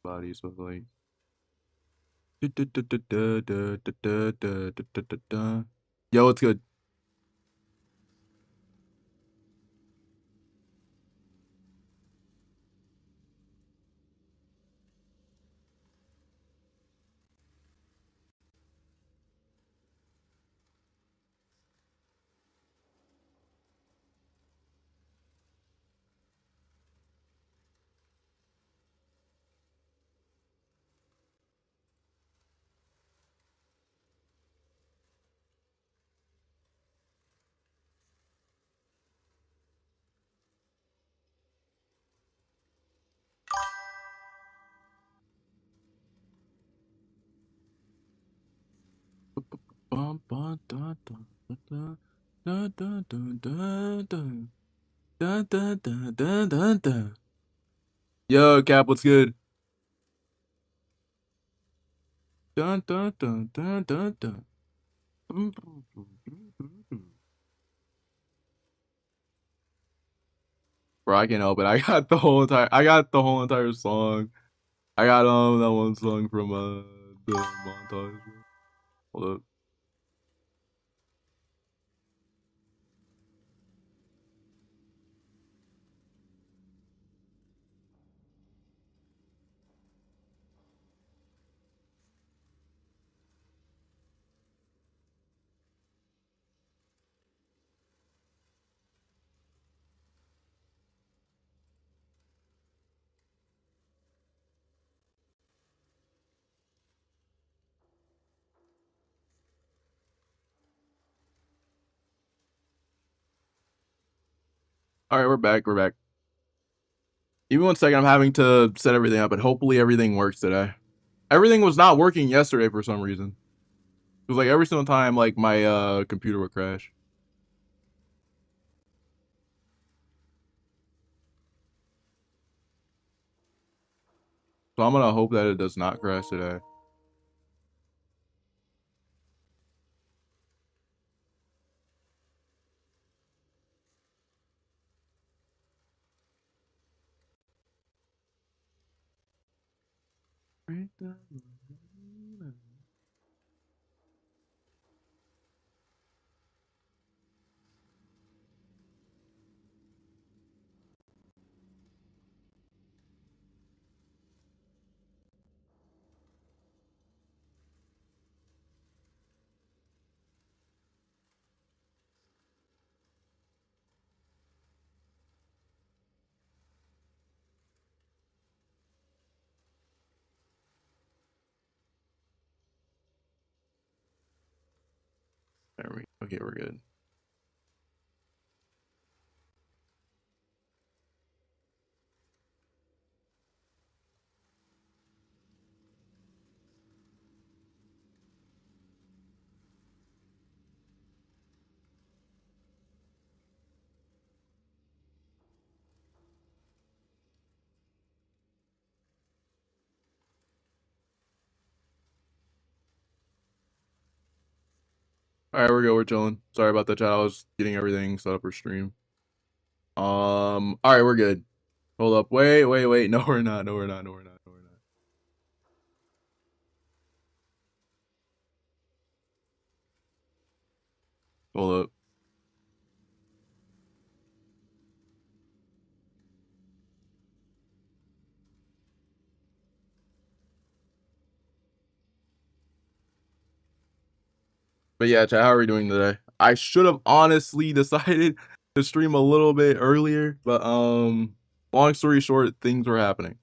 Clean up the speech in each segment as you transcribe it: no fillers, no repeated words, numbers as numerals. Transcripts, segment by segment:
bodies with like. Yo, what's good? Bum, bum, dun, dun, dun, dun, dun, dun, dun, dun, dun, dun, dun, dun, dun, dun. Yo, Cap, what's good? Dun, dun, dun, dun, dun, dun. Bro, I can't help it. I got the whole entire song. I got that one song from the montage. Hold up. All right, we're back. We're back. Give me 1 second. I'm having to set everything up, and hopefully everything works today. Everything was not working yesterday for some reason. It was like every single time, like my computer would crash. So I'm gonna hope that it does not crash today. Okay, we're good. All right, we're good. We're chilling. Sorry about that, chat. I was getting everything set up for stream. All right, we're good. Hold up. Wait, wait, wait. No, we're not. No, we're not. No, we're not. No, we're not. Hold up. But yeah, chat. How are we doing today? I should have honestly decided to stream a little bit earlier, but long story short, things were happening.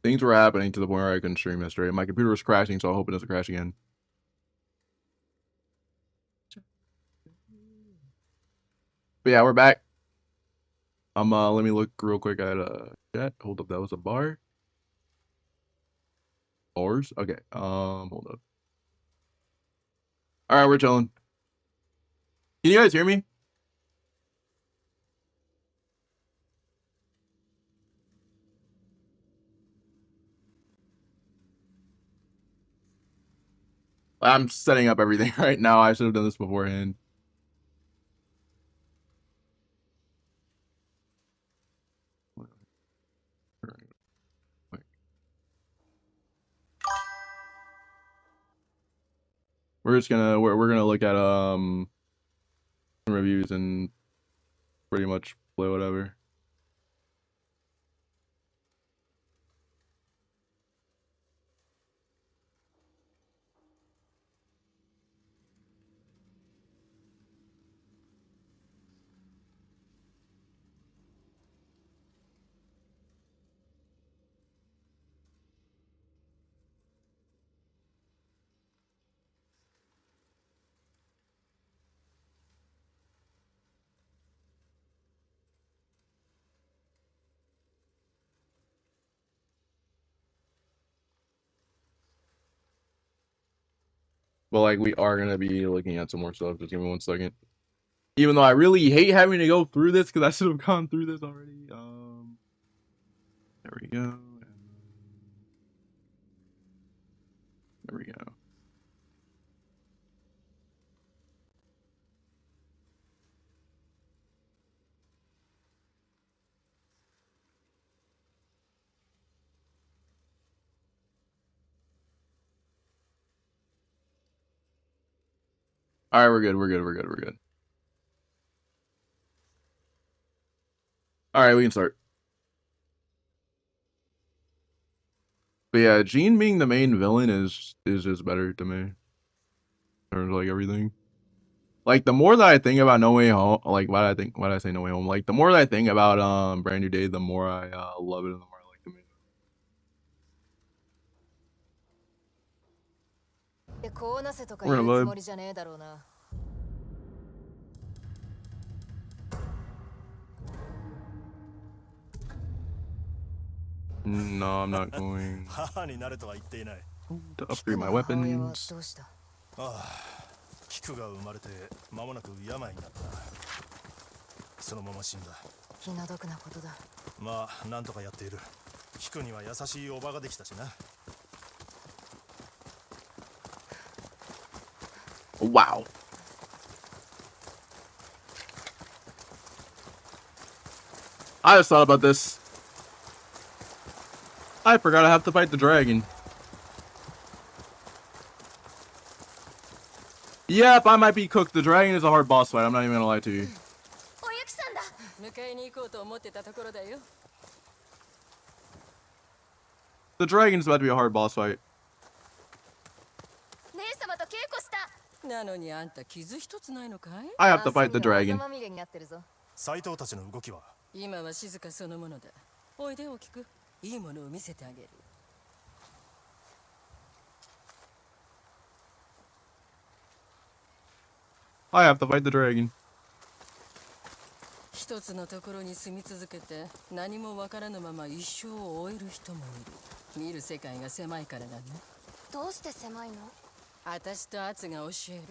Things were happening to the point where I couldn't stream yesterday. My computer was crashing, so I hope it doesn't crash again. But yeah, we're back. Let me look real quick at chat. Hold up, that was a bar. Bars. Okay. Hold up. All right, we're chilling. Can you guys hear me? I'm setting up everything right now. I should have done this beforehand. We're gonna look at reviews and pretty much play whatever. But like we are gonna be looking at some more stuff. Just give me 1 second. Even though I really hate having to go through this because I should have gone through this already. There we go. There we go. All right, we're good. We're good. All right, we can start. But yeah, Gene being the main villain is just better to me. In terms of like everything. Like the more that I think about No Way Home, like why did I say No Way Home? Like the more that I think about Brand New Day, the more I love it and the more I like the main. We're gonna vibe. No, I'm not going to upgrade my weapons. キクが生まれて間もなく病になったな。そのまま死んだ。気の毒なことだ。まあなんとかやっている。キクには優しいおばができたしな。Wow. I just thought about this. I forgot I have to fight the dragon. Yep, I might be cooked. The dragon is a hard boss fight. I'm not even gonna lie to you. The dragon's about to be a hard boss fight. I have to fight the dragon. 斎藤たちの動きは今は静かそのものだ。おいで大きく。いいものを見せてあげる。I have to fight the dragon. 一つのところに住み続けて何もわからぬまま一生を終える人もいる。見る世界が狭いからだね。どうして狭いの？私とアツが教える。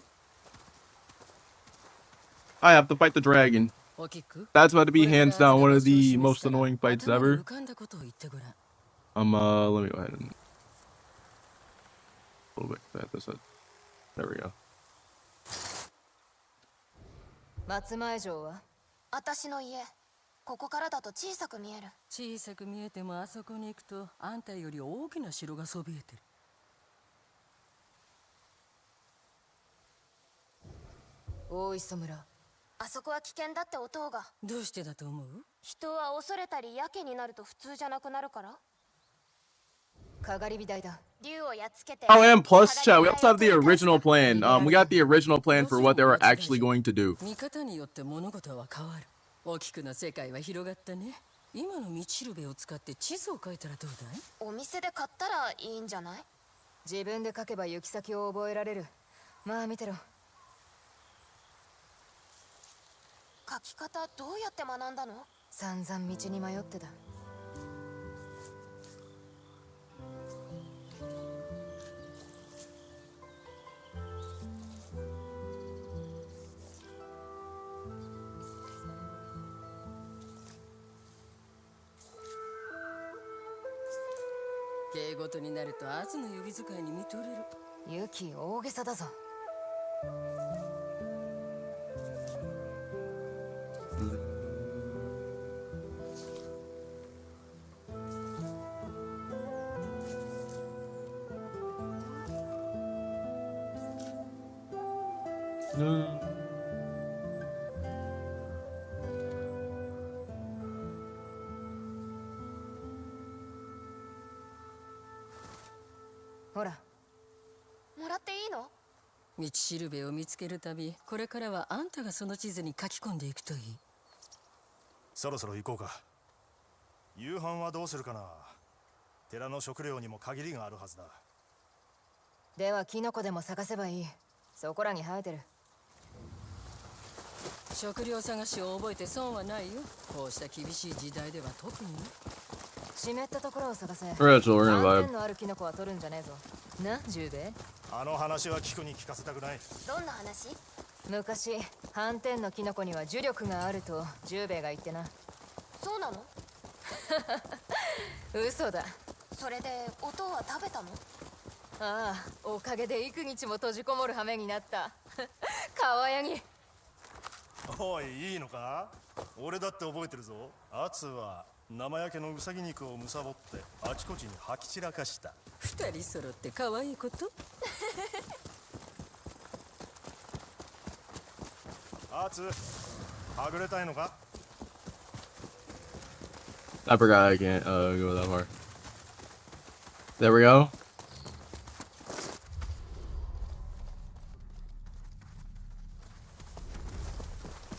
I have to fight the dragon. That's about to be hands down one of the most annoying fights ever. Let me go ahead and a little bit. There we go. 松前城は？私の家。ここからだと小さく見える。小さく見えてもあそこに行くとあんたより大きな城がそびえてる。大磯村。あそこは危険だって音が。どうしてだと思う？人は恐れたりやけになると普通じゃなくなるから。かがり火台だ。竜をやっつけて。Oh, and plus, chat, we also have the original plan. We got the original plan for what they were actually going to do. 見方によって物事は変わる。大きくな世界は広がったね。今の道しるべを使って地図を書いたらどうだい？お店で買ったらいいんじゃない？自分で書けば行き先を覚えられる。まあ見てろ。書き方どうやって学んだの？散々道に迷ってた。礼事になると圧の指使いに見とれる。ユキ大げさだぞ。ほら、もらっていいの？道しるべを見つけるたび、これからはあんたがその地図に書き込んでいくといい。そろそろ行こうか。夕飯はどうするかな。寺の食料にも限りがあるはずだ。ではキノコでも探せばいい。そこらに生えてる。食料探しを覚えて損はないよ。こうした厳しい時代では特にね。湿ったところを探せ。 Alright, so we're gonna 安 vibe. 全のあるキノコは取るんじゃねえぞ。な、ジュウベイ。あの話は聞くに聞かせたくない。どんな話？昔、斑点のキノコには呪力があるとジュウベイが言ってな。そうなの？嘘だ。それで音は食べたの？ああ、おかげで幾日も閉じこもる羽目になった。川ヤギ。おい、いいのか？俺だって覚えてるぞ。アツは生焼けのウサギ肉をむさぼってあちこちに吐き散らかした。二人揃って可愛いこと。アツ、はぐれたいのか？ I forgot I can't go that far. There we go.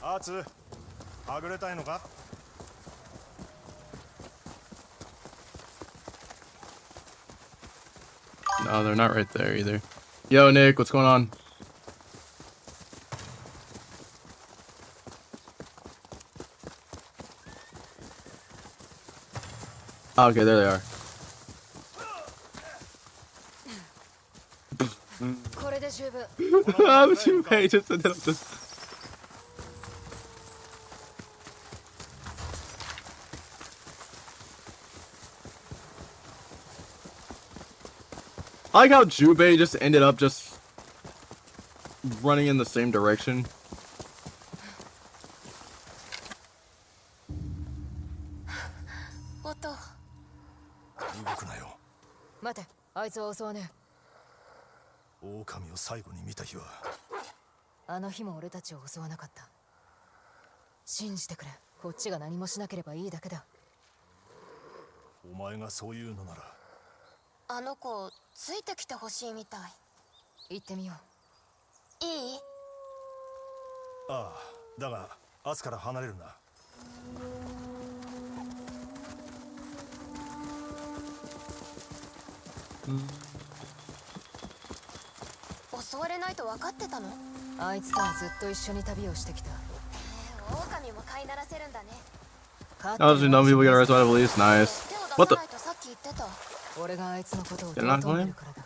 アツ、はぐれたいのか？ No, they're not right there either. Yo, Nick, what's going on? Oh, okay, there they are. これで十分。 I'm too paid just to just. I like how Jubei just ended up just running in the same direction. おっと。動くなよ。待て、あいつは襲わねえ。狼を最後に見た日は。あの日も俺たちを襲わなかった。信じてくれ。こっちが何もしなければいいだけだ。お前がそういうのなら。あの子、ついてきてほしいみたい。行ってみよう。いい？ああ、だがアツから離れるな。襲われないと分かってたの？あいつとはずっと一緒に旅をしてきた。狼も飼いならせるんだね。 Obviously, no people get arrested by the police. Nice. What the? 俺があいつのことを They're not 尊んで going? るからだ。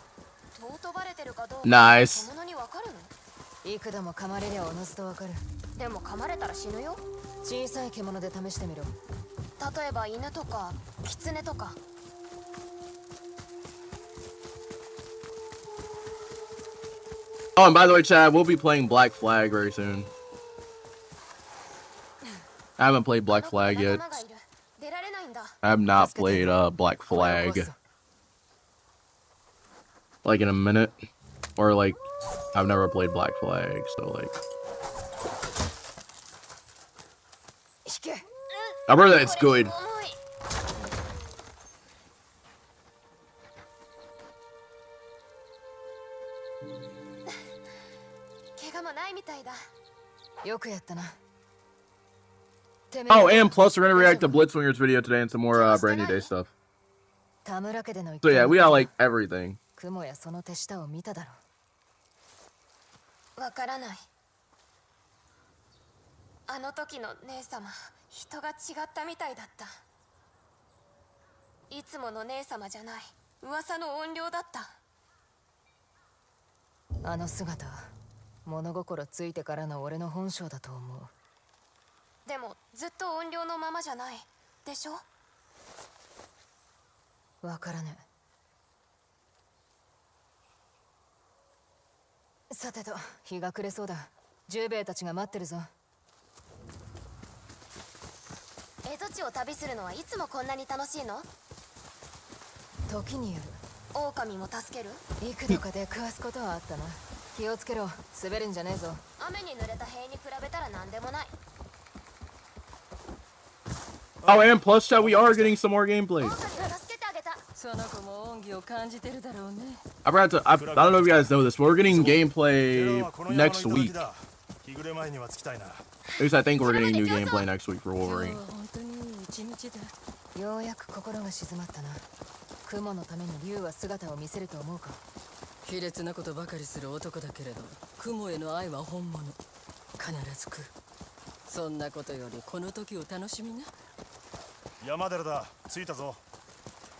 尊ばれてるかどうか Nice. 獣に分かるの？幾度も噛まれりゃおのずと分かる。でも噛まれたら死ぬよ。小さい獣で試してみろ。例えば犬とか狐とか。 Oh, and by the way, Chad, we'll be playing Black Flag very soon. I haven't played Black Flag yet. I have not played Black Flag like in a minute, or like I've never played Black Flag, so like I've heard that it's good. 怪我もないみたいだ。よくやったな。 Oh, and plus we're gonna react to Blitzwinger's video today and some more brand new day stuff. 田村家での So yeah, we got like everything. 雲やその手下を見ただろう。わからない。あの時の姉様、人が違ったみたいだった。いつもの姉様じゃない。噂の怨霊だった。あの姿、物心ついてからの俺の本性だと思う。でもずっと怨霊のままじゃないでしょ。わからねさてと、日が暮れそうだ。10兵衛たちが待ってるぞ。江戸地を旅するのはいつもこんなに楽しいの？時による。狼も助ける？幾度か出くわすことはあったな。気をつけろ、滑るんじゃねえぞ。雨に濡れた塀に比べたら何でもない。 Oh, and plus chat, we are getting some more gameplay. 狼を助けてあげた。その子も恩義を感じてるだろうね。I forgot to. I don't know if you guys know this, but we're getting gameplay next week. 日暮れ前には着きたいな。 At least I think we're getting new gameplay next week for 今日 Wolverine. は本当にいい一日だ。ようやく心が静まったな。雲のために竜は姿を見せると思うか。卑劣なことばかりする男だけれど、雲への愛は本物。必ず来る。そんなことよりこの時を楽しみな。山寺だ。着いたぞ。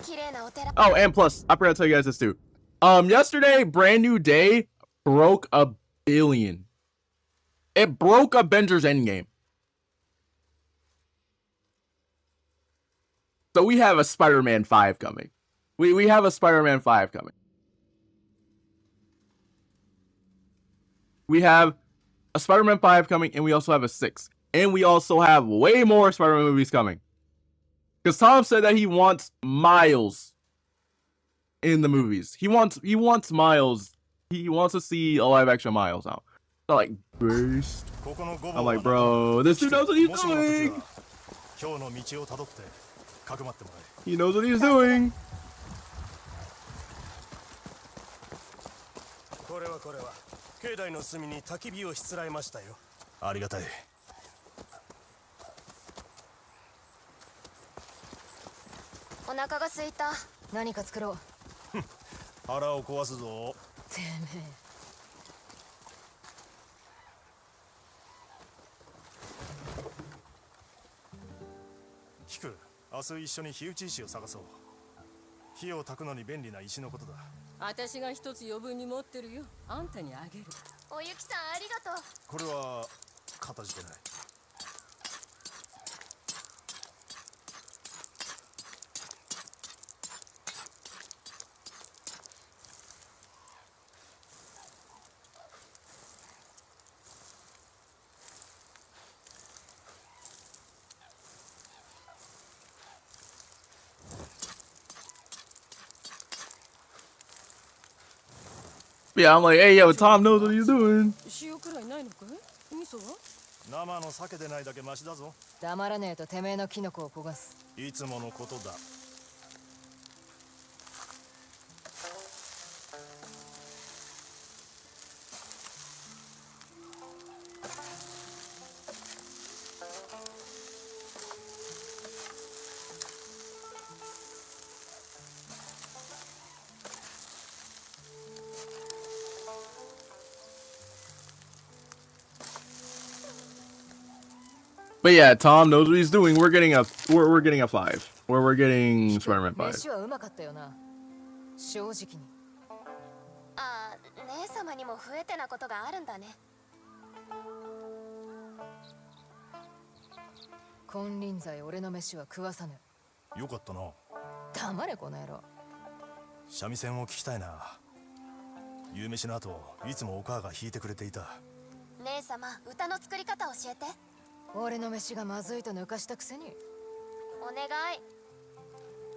綺麗なお寺。 Oh, and plus, I forgot to tell you guys this too. Yesterday, Brand New Day broke a billion. It broke Avengers Endgame. So we have a Spider-Man 5 coming. We have a Spider-Man 5 coming. We have a Spider-Man 5 coming, and we also have a 6. And we also have way more Spider-Man movies coming. Because Tom said that he wants Miles in the movies. He wants Miles. He wants to see a live action Miles out. So like burst. I'm like, bro, this dude knows what he's doing. 今日の道をたどってかくまってもらえ。 He knows what he's doing. これは境内の隅に焚き火をしつらえましたよ。ありがたい。お腹が空いた。何か作ろう。腹を壊すぞ。てめえ。キク、明日一緒に火打ち石を探そう。火を焚くのに便利な石のことだ。私が一つ余分に持ってるよ。あんたにあげる。おゆきさんありがとう。これはかたじけない。Yeah, I'm like, hey, yo, Tom knows what he's doing. 塩くらいないのかい？味噌は？生の鮭でないだけマシだぞ。黙らねえとてめえのキノコを焦がす。いつものことだ。But yeah, Tom knows what he's doing. We're getting a 5. Or we're getting Spider-Man 5. 飯はうまかったよな。正直に。ああ、姉様にも増えてなことがあるんだね。金輪際俺の飯は食わさぬ。よかったな。黙れこの野郎。三味線を聞きたいな。夕飯の後、いつもお母が弾いてくれていた。姉様、歌の作り方教えて。俺の飯がまずいと抜かしたくせに。お願い。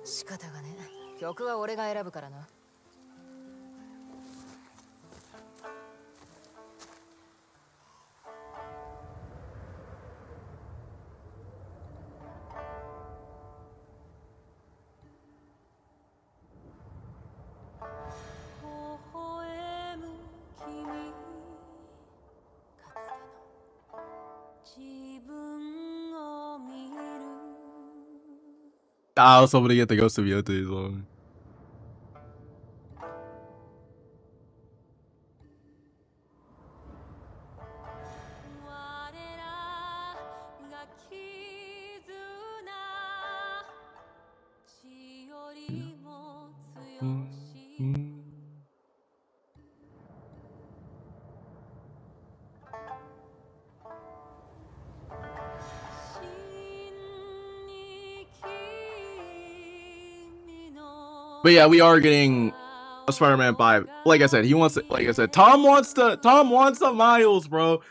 仕方がねえ。曲は俺が選ぶからな。I was hoping to get the Ghost of Yotei song. But yeah, we are getting a Spider-Man 5. Like I said, he wants it. Like I said, Tom wants a Miles, bro.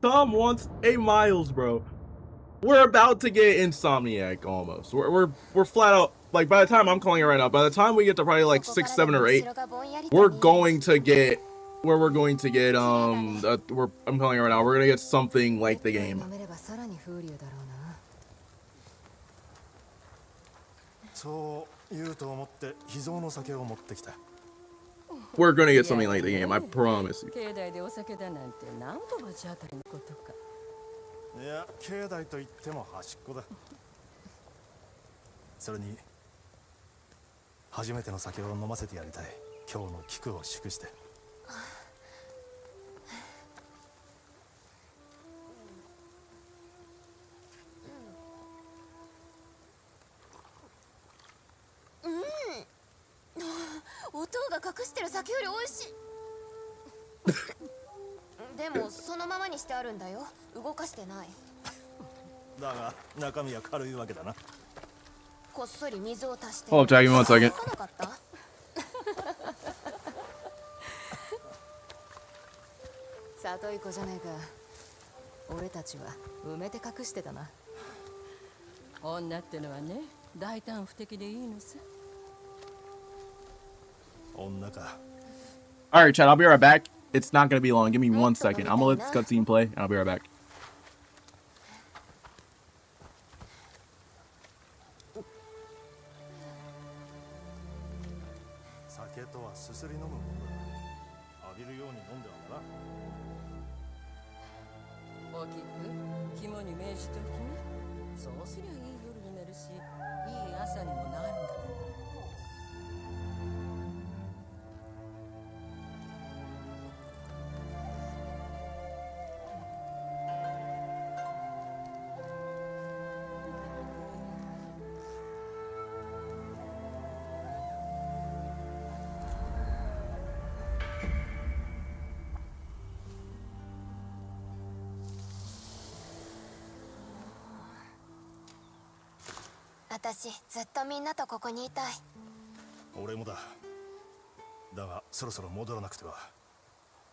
Tom wants a Miles, bro. We're about to get Insomniac almost. We're flat out, like, by the time I'm calling it right now, by the time we get to probably like 6, 7, or 8, we're going to get I'm calling it right now. We're gonna get something like the game. そう言うと思って秘蔵の酒を持ってきた。 We're gonna get something like the game, I promise you. 境内でお酒だなんて何と罰当たりのことか。いや、境内と言っても端っこだ。それに初めての酒を飲ませてやりたい。今日の菊を祝して。音が隠してる酒より美味しい。でもそのままにしてあるんだよ。動かしてない。だが中身は軽いわけだな。こっそり水を足して。Oh, tag me 1 second. 動かなかった？里い子じゃねえか。俺たちは埋めて隠してたな。女ってのはね、大胆不敵でいいのさ。女か。 Alright, Chad, I'll be right back. It's not gonna be long. Give me 1 second. I'm gonna let this cutscene play, and I'll be right back. 酒とはすすり飲むものだ。浴びるように飲んではな。大きく肝に銘じておきな。そうすりゃいい夜になるし、いい朝にもなるんだから。私ずっとみんなとここにいたい。俺もだ。だがそろそろ戻らなくては。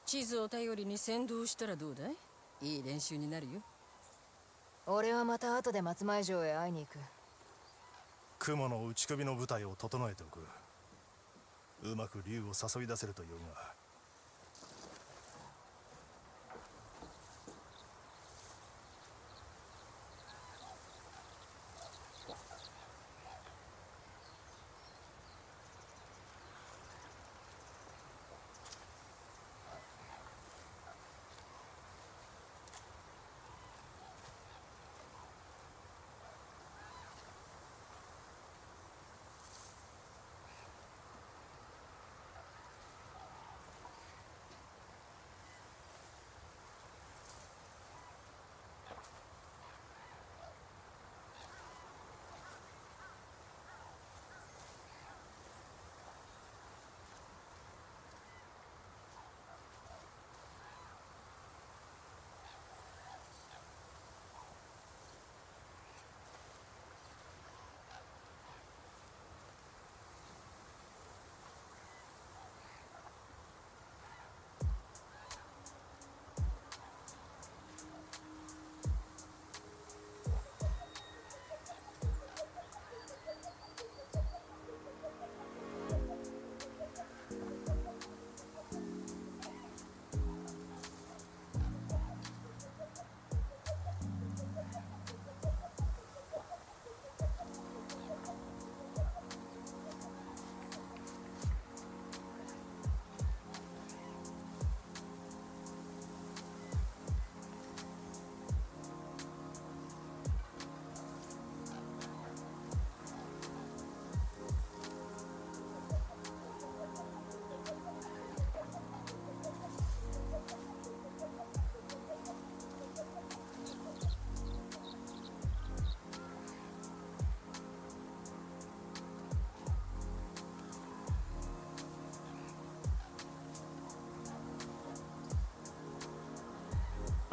地図を頼りに先導したらどうだい？いい練習になるよ。俺はまた後で松前城へ会いに行く。雲の打ち首の部隊を整えておく。うまく竜を誘い出せるというが。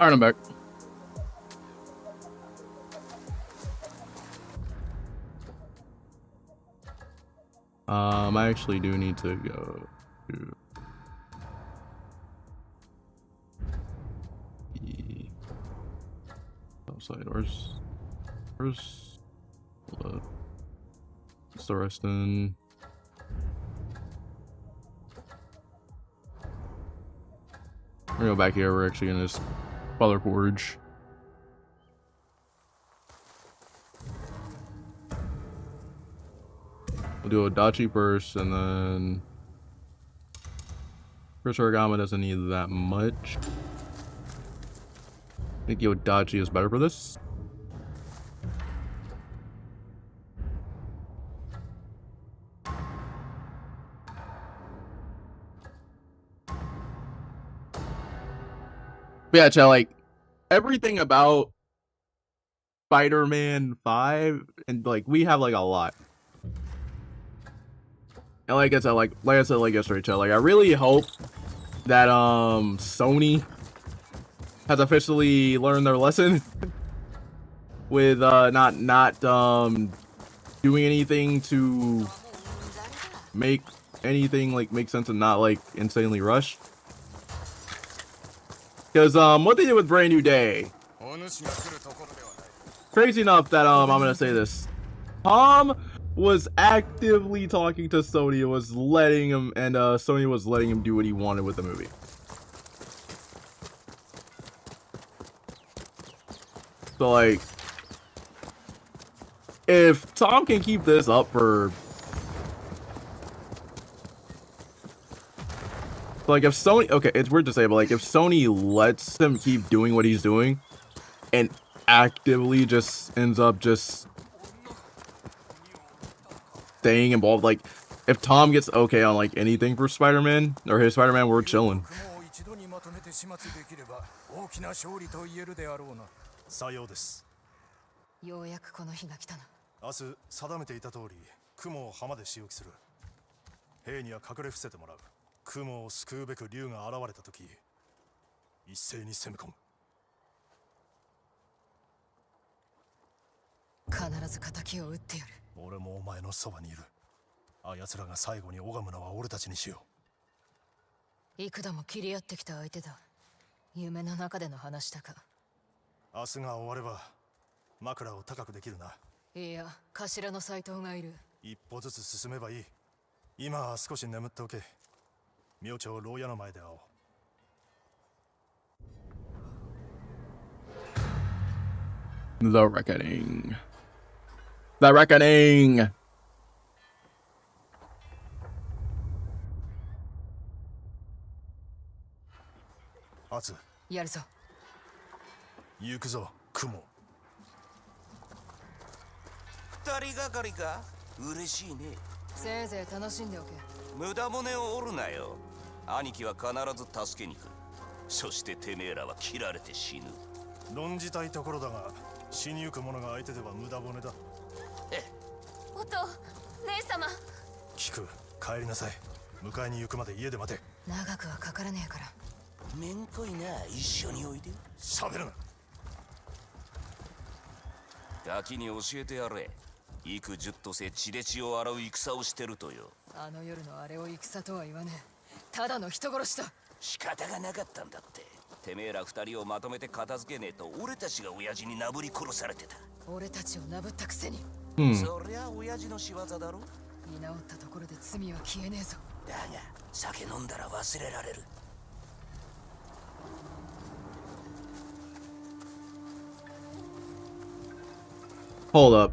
Alright, I'm back. I actually do need to go. Outside, where's what's the rest in? We're gonna go back here. We're actually gonna just Father Forge. We'll do Odachi first, and then first Origami doesn't need that much. I think Yodachi is better for this. But yeah, chat, like everything about Spider-Man 5, and like we have like a lot. And like I said, like yesterday, chat, like I really hope that Sony has officially learned their lesson with not doing anything to make anything like make sense and not like insanely rushed. Because what they did with Brand New Day, crazy enough that I'm gonna say this, Tom was actively talking to Sony and was letting him, and Sony was letting him do what he wanted with the movie. So like, if Tom can keep this up for, like, if Sony, okay, it's weird to say, but like, if Sony lets him keep doing what he's doing, and actively just ends up just staying involved, like, if Tom gets okay on like anything for Spider-Man or his Spider-Man, we're chilling. さようです。ようやくこの日が来たな。明日定めていた通り雲を浜で仕置きする。兵には隠れ伏せてもらう。雲を救うべく竜が現れた時、一斉に攻め込む。必ず仇を討ってやる。俺もお前のそばにいる。あやつらが最後に拝むのは俺たちにしよう。幾度も切り合ってきた相手だ。夢の中での話だか。明日が終われば枕を高くできるな。いや、頭の斎藤がいる。一歩ずつ進めばいい。今は少し眠っておけ。明朝牢屋の前で会おう。The Reckoning. The Reckoning. Atsu. やるぞ。行くぞ、雲。二人がかりか？嬉しいね。せいぜい楽しんでおけ。無駄骨を折るなよ。兄貴は必ず助けに来る。そしててめえらは切られて死ぬ。論じたいところだが、死にゆく者が相手では無駄骨だ。おと、姉様。聞く、帰りなさい。迎えに行くまで家で待て。長くはかからねえから。めんこいな、一緒においで。喋るな。ガキに教えてやれ。幾十とせ血で血を洗う戦をしてるとよ。あの夜のあれを戦とは言わねえ。ただの人殺しだ。仕方がなかったんだって。てめえら二人をまとめて片付けねえと俺たちが親父になぶり殺されてた。俺たちをなぶったくせに。そりゃ親父の仕業だろ。居直ったところで罪は消えねえぞ。だが酒飲んだら忘れられる。Hold up.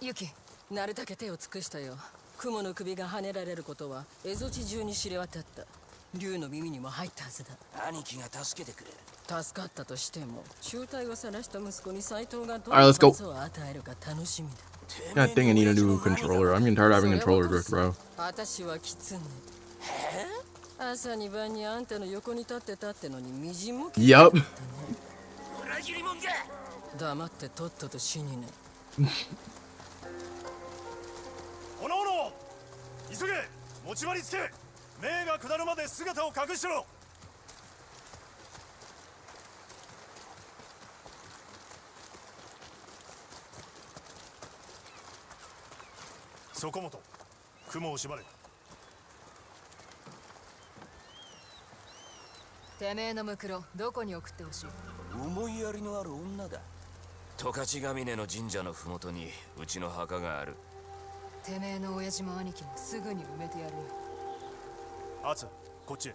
ユキ、なるだけ手を尽くしたよ。雲の首が跳ねられることは蝦夷地中に知れ渡った。竜の耳にも入ったはずだ。兄貴が助けてくれる。助かったとしても醜態を晒した息子に斎藤がどん Alright, な let's go. 罰を与えるか楽しみだ。 God dang, I need a new controller. I'm getting tired of having controller drift, bro. 私はキツネ。朝に晩にあんたの横に立ってたってのにみじんも気づかなかったね。 Yup. 切りもんが。黙ってとっとと死にね。おのおの急げ、持ち場につけ。命が下るまで姿を隠しろ。そこもと雲を縛れ。てめえのムクロどこに送ってほしい？思いやりのある女だ。十勝ヶ峰の神社の麓にうちの墓がある。てめえの親父も兄貴もすぐに埋めてやるよ。アツ、こっちへ。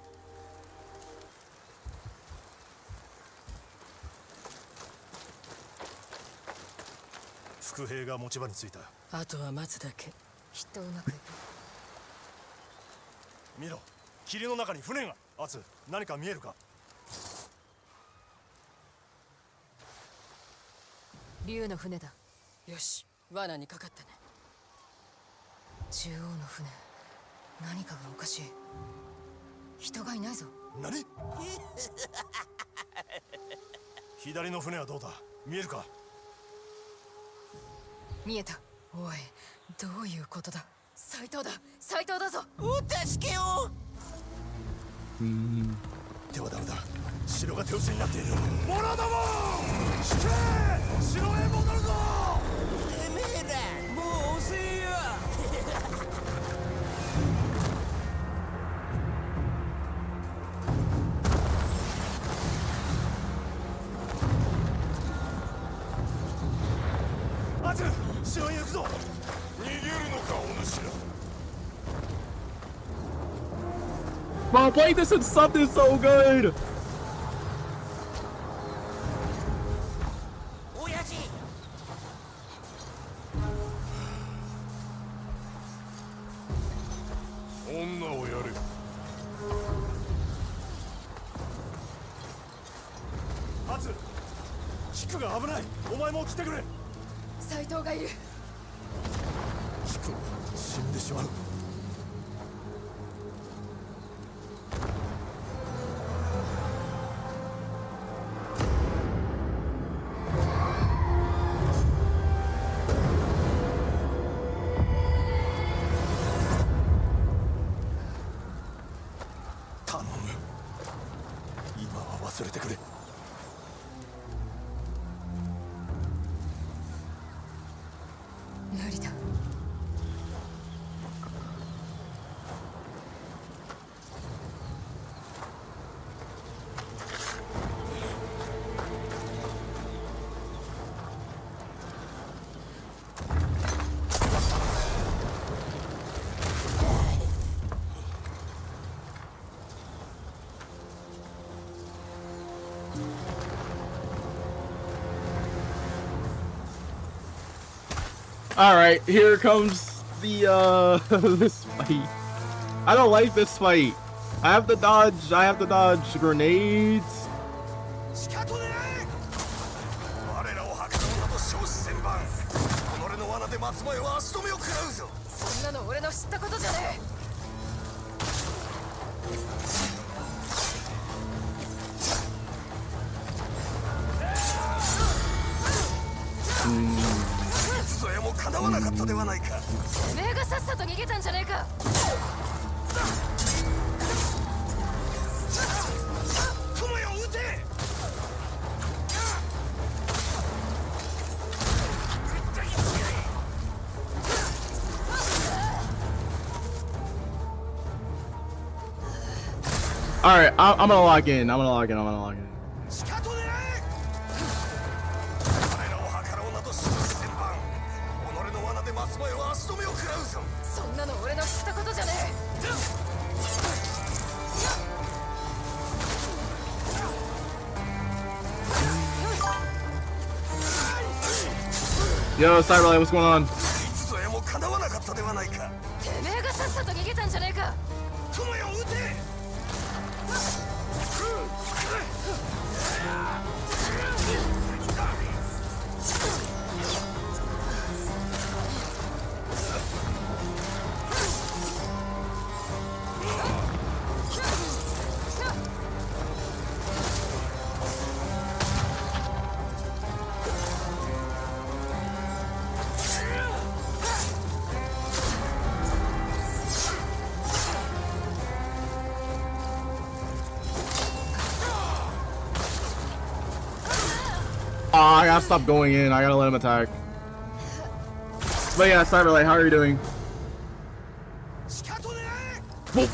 伏兵が持ち場についた。あとは待つだけ。きっとうまくいく。見ろ、霧の中に船が。アツ、何か見えるか？竜の船だ。よし、罠にかかったね。中央の船、何かがおかしい。人がいないぞ。何？左の船はどうだ？見えるか？見えた。おい、どういうことだ？斎藤だ、斎藤だぞ。お助けを。ではダメだ、城が手薄になっている。者ども引け、城へ戻るぞ。てめえらもう遅えよ。アツ、城へ行くぞ。逃げるのか、お主ら。Bro, play this in something so good. 親父。女をやれ。アツ、キクが危ない。お前も来てくれ。斎藤がいる。キクは死んでしまう。頼む、今は忘れてくれ。無理だ。Alright, here comes the this fight. I don't like this fight. I have to dodge grenades. しかとねえ。我らを吐く者と称し千番。己の罠で松前は足止めを食らうぞ。そんなの俺の知ったことじゃねえ。いつぞやも叶わなかったではないか。てめえがさっさと逃げたんじゃねえか。雲よ、撃て。Alright, I'm gonna log in. しかとねえ。我らを計ろうなどし千番。己の罠で松前は足止めを食らうぞ。そんなの俺の知ったことじゃねえ。 Yo, Cyberlight, what's going on? いつぞやも叶わなかったではないか。てめえがさっさと逃げたんじゃねえか。雲よ、撃て。gotta stop going in. I gotta let him attack. But yeah, Cyberlight, how are you doing? Whoa.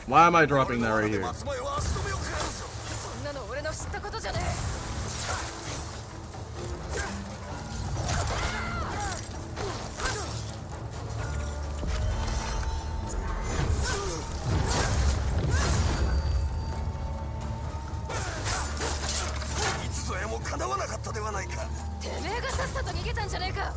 Why am I dropping that right here? そんなの俺の知ったことじゃねえ。てめえがさっさと逃げたんじゃねえか。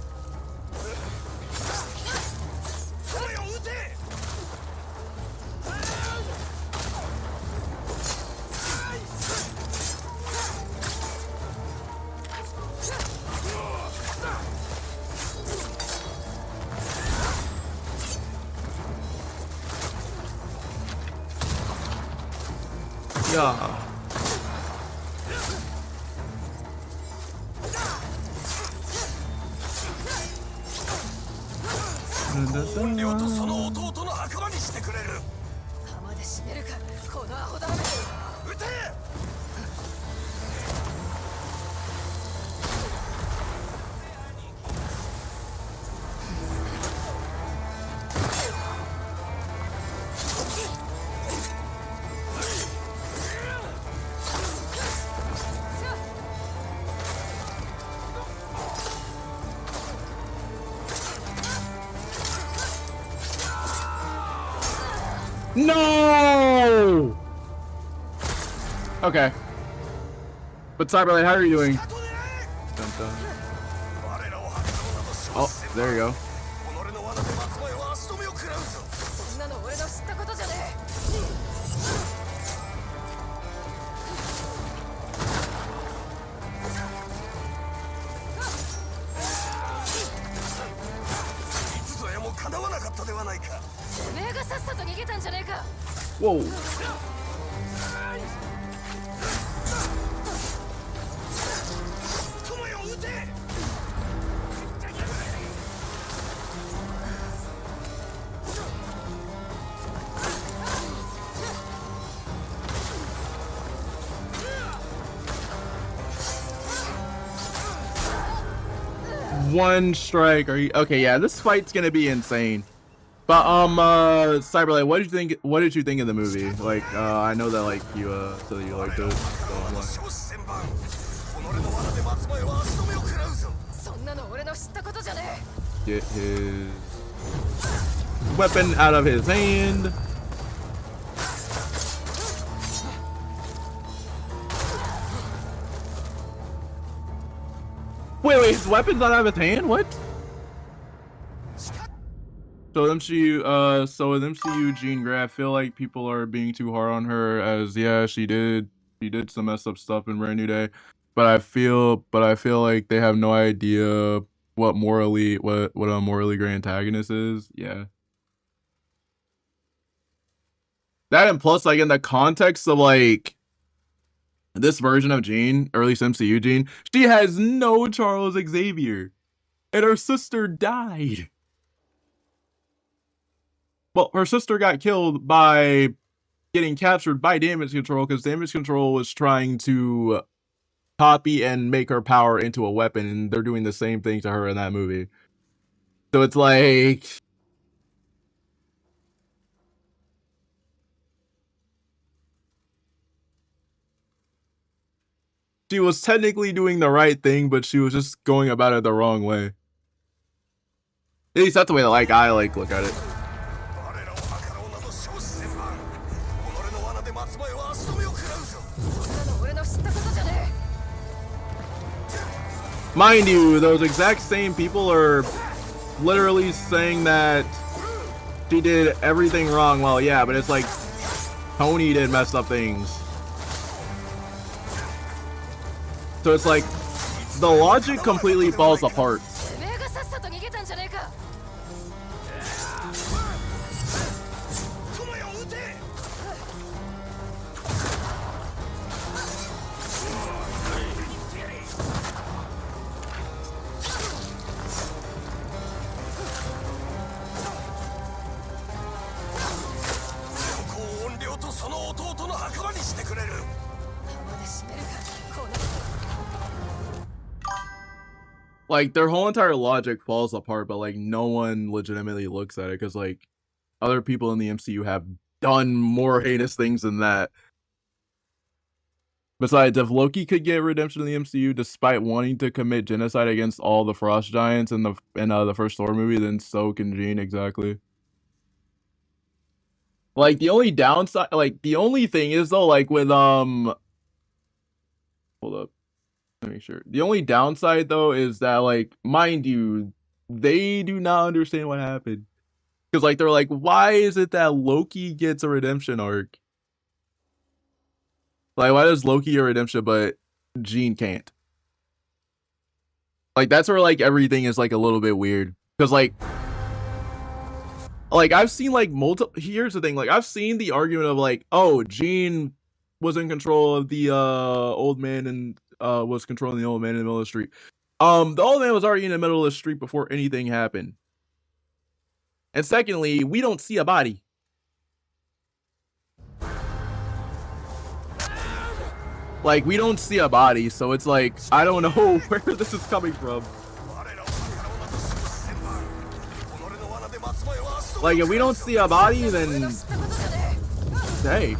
Yeah. No! Okay. But Cyberlight, how are you doing? Dun, dun. Oh, there you go. Whoa. One strike. Are you okay? Yeah, this fight's gonna be insane. But Cyberlight, what did you think? What did you think of the movie? Like, I know that like you said that you liked it. Get his weapon out of his hand. Wait, his weapon's not out of his hand? What? So with MCU Jean Grey, I feel like people are being too hard on her, as yeah, she did some messed up stuff in Brand New Day, but I feel like they have no idea what a morally great antagonist is. Yeah. That, and plus, like, in the context of like this version of Jean, or at least MCU Jean, she has no Charles Xavier, and her sister died. Well, her sister got killed by getting captured by Damage Control, because Damage Control was trying to copy and make her power into a weapon, and they're doing the same thing to her in that movie. So it's like, she was technically doing the right thing, but she was just going about it the wrong way. At least that's the way that I look at it. Mind you, those exact same people are literally saying that she did everything wrong. Well, yeah, but it's like Tony did messed up things. So it's like the logic completely falls apart. like their whole entire logic falls apart, but like no one legitimately looks at it because like other people in the MCU have done more heinous things than that. Besides, if Loki could get redemption in the MCU despite wanting to commit genocide against all the Frost Giants in the first Thor movie, then so can Jean exactly. Like the only downside, like the only thing is though, like with hold up, let me make sure. The only downside though is that like, mind you, they do not understand what happened because like they're like, why is it that Loki gets a redemption arc? Like, why does Loki get a redemption but Jean can't? Like that's where like everything is like a little bit weird because like I've seen like multiple. Here's the thing, like I've seen the argument of like, oh, Jean was in control of the old man and was controlling the old man in the middle of the street. The old man was already in the middle of the street before anything happened. And secondly, we don't see a body. Like we don't see a body, so it's like I don't know where this is coming from. Like if we don't see a body, then hey.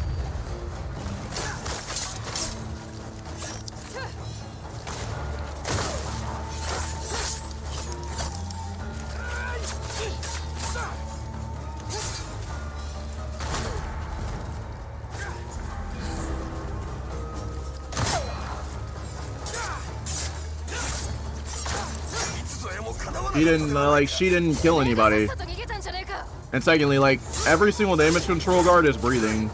She didn't kill anybody. And secondly, like every single damage control guard is breathing.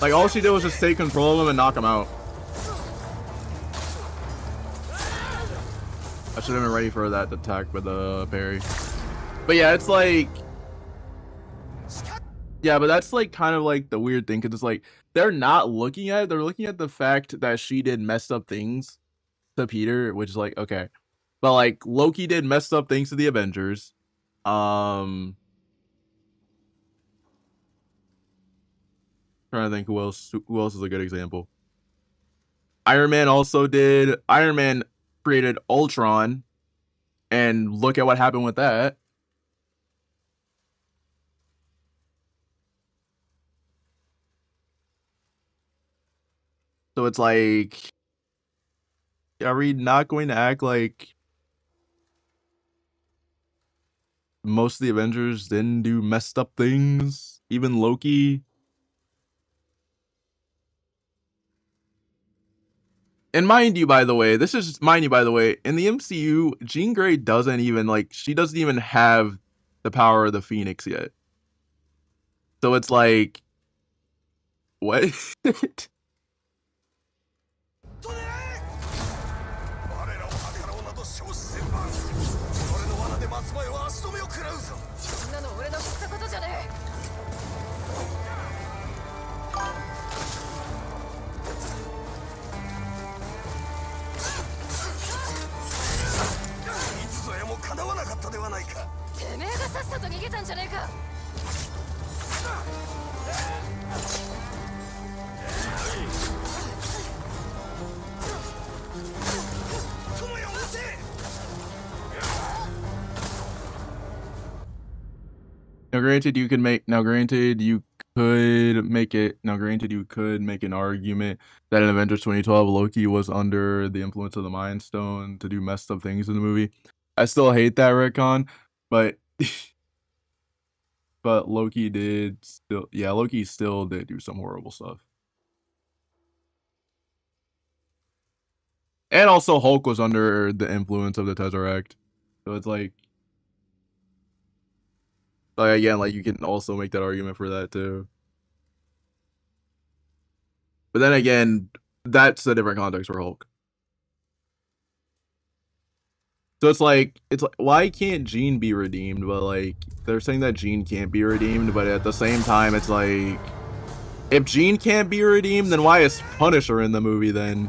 Like all she did was just take control of him and knock him out. I should have been ready for that attack with the parry. But yeah, it's like, yeah, but that's like kind of like the weird thing because it's like they're not looking at it, they're looking at the fact that she did messed up things to Peter, which is like okay. But like Loki did messed up things to the Avengers. Trying to think who else is a good example. Iron Man also did. Iron Man created Ultron, and look at what happened with that. So it's like, are we not going to act like most of the Avengers didn't do messed up things? Even Loki. And mind you, by the way, in the MCU, Jean Grey doesn't even like, she doesn't even have the power of the Phoenix yet. So it's like, what? Now, granted, you could make an argument that in Avengers 2012, Loki was under the influence of the Mind Stone to do messed up things in the movie. I still hate that retcon, but but Loki still did do some horrible stuff. And also Hulk was under the influence of the Tesseract. So it's like again, like you can also make that argument for that too. But then again, that's a different context for Hulk. So it's like why can't Jean be redeemed? But like they're saying that Jean can't be redeemed, but at the same time it's like if Jean can't be redeemed, then why is Punisher in the movie then?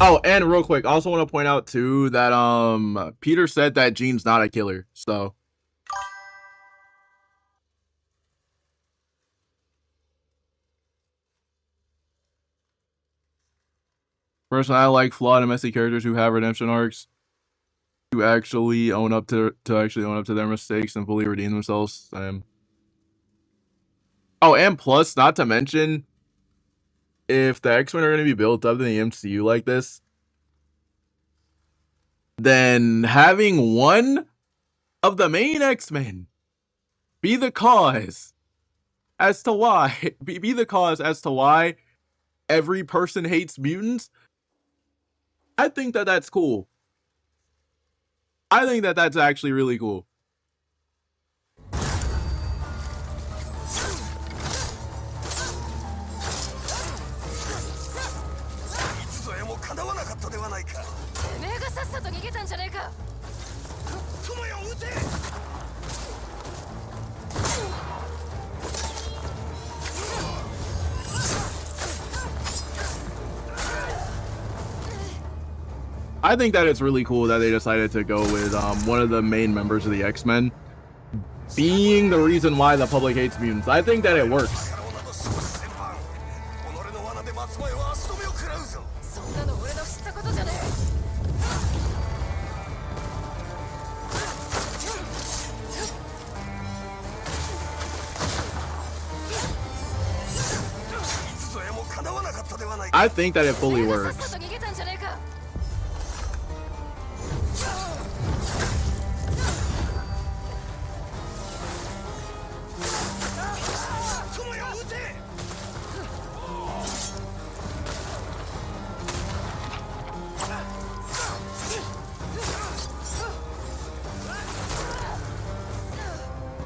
Oh, and real quick, I also want to point out too that Peter said that Jean's not a killer. So personally, I like flawed and messy characters who have redemption arcs, who actually own up to their mistakes and fully redeem themselves. Oh, and plus, not to mention, if the X-Men are going to be built up in the MCU like this, then having one of the main X-Men be the cause as to why every person hates mutants, I think that that's cool. I think that that's actually really cool. 'I think that it's really cool that they decided to go with one of the main members of the X-Men being the reason why the public hates mutants. I think that it works. I think that it fully works.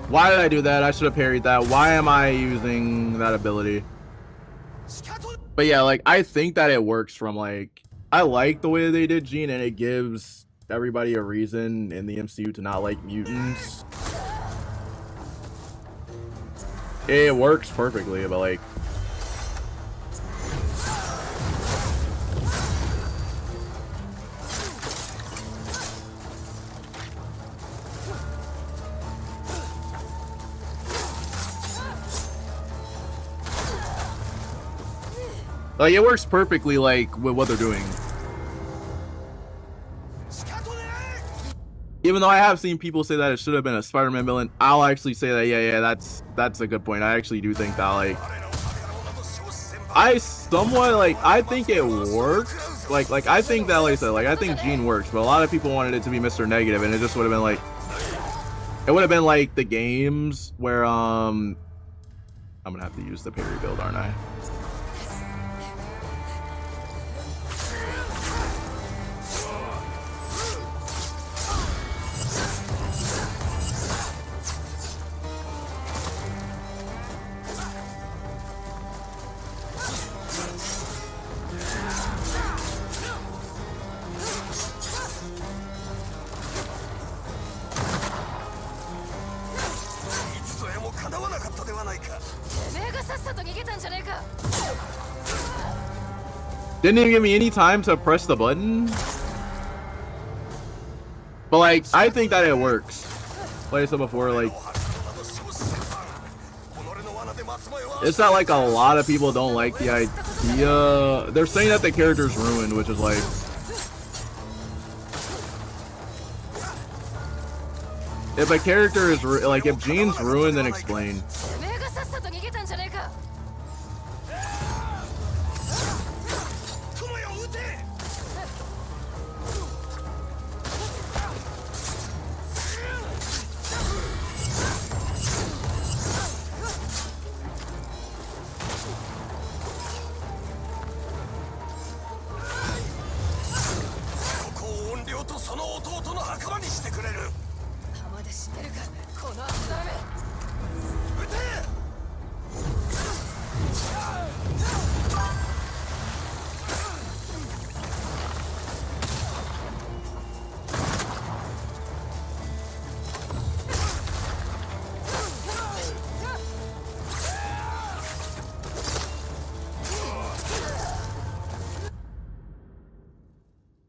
Why did I do that? I should have parried that. Why am I using that ability? But yeah, like, I think that it works from, like, I like the way they did Jean, and it gives everybody a reason in the MCU to not like mutants. It works perfectly, but, like, it works perfectly, like, with what they're doing. Even though I have seen people say that it should have been a Spider-Man villain, I'll actually say that, yeah, that's a good point. I actually do think that, like, I think it works. Like, I think that, like I said, like, I think Jean works, but a lot of people wanted it to be Mr. Negative, and it just would have been, like, it would have been, like, the games where, I'm gonna have to use the parry build, aren't I? Didn't even give me any time to press the button. But, like, I think that it works. Like I said before, like, it's not like a lot of people don't like the idea. They're saying that the character's ruined, which is like, if a character is like, if Jean's ruined, then explain.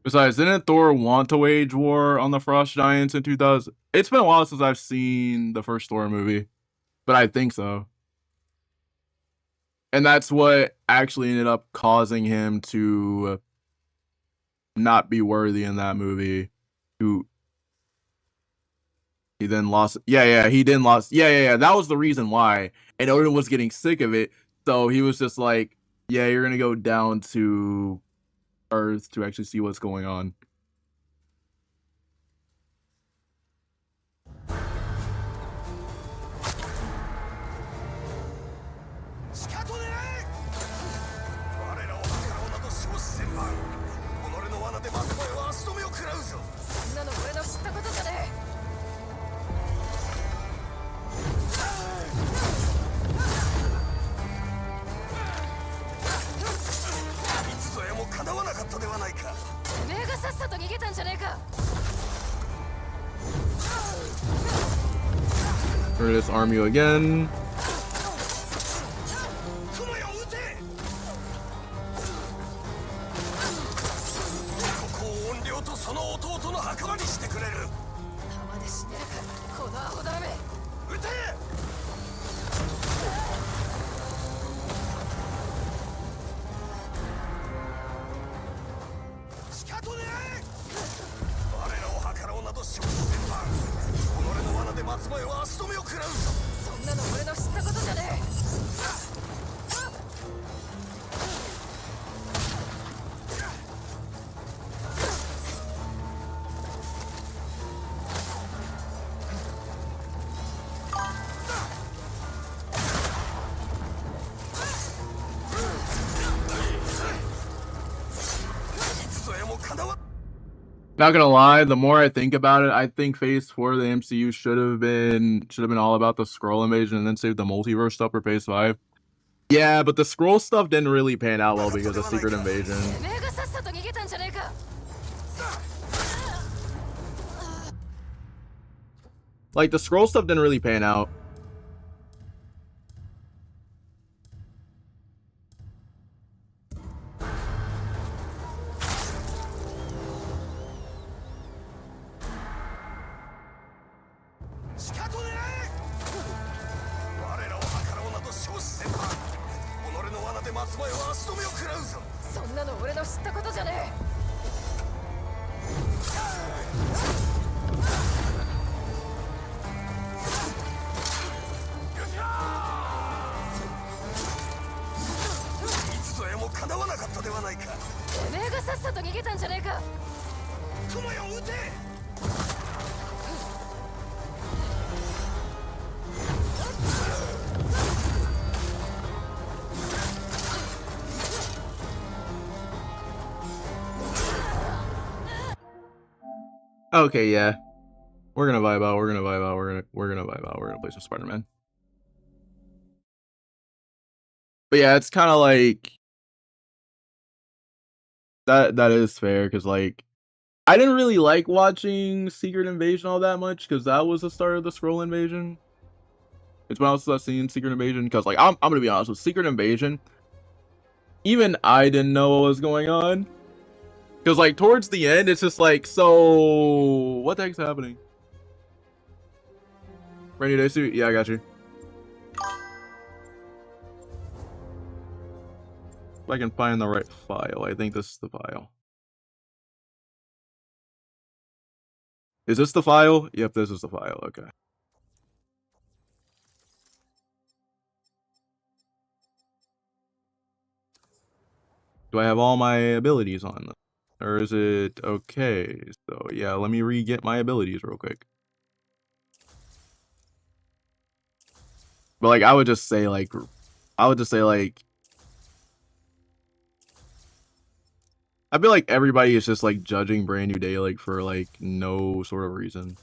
Besides, didn't Thor want to wage war on the Frost Giants in 2000? It's been a while since I've seen the first Thor movie, but I think so. And that's what actually ended up causing him to not be worthy in that movie. He then lost. Yeah, he then lost. Yeah. That was the reason why. And Odin was getting sick of it. So he was just like, yeah, you're going to go down to Earth to actually see what's going on. We're gonna disarm you again. Not gonna lie, the more I think about it, I think Phase 4 of the MCU should have been all about the Skrull invasion and then save the multiverse stuff for Phase 5. Yeah, but the Skrull stuff didn't really pan out well because of Secret Invasion. Like, the Skrull stuff didn't really pan out. Okay, yeah. We're gonna vibe out, we're gonna vibe out, we're gonna vibe out, we're gonna play some Spider-Man. But yeah, it's kinda like that is fair, because like I didn't really like watching Secret Invasion all that much, because that was the start of the Skrull invasion. It's when I was seeing Secret Invasion, because like I'm gonna be honest with Secret Invasion, even I didn't know what was going on. Because like towards the end, it's just like, so what the heck's happening? Rainy day suit? Yeah, I got you. If I can find the right file, I think this is the file. Is this the file? Yep, this is the file. Okay. Do I have all my abilities on? Or is it okay? So yeah, let me re-get my abilities real quick. But like, I would just say like, I feel like everybody is just like judging Brand New Day like for like no sort of reason.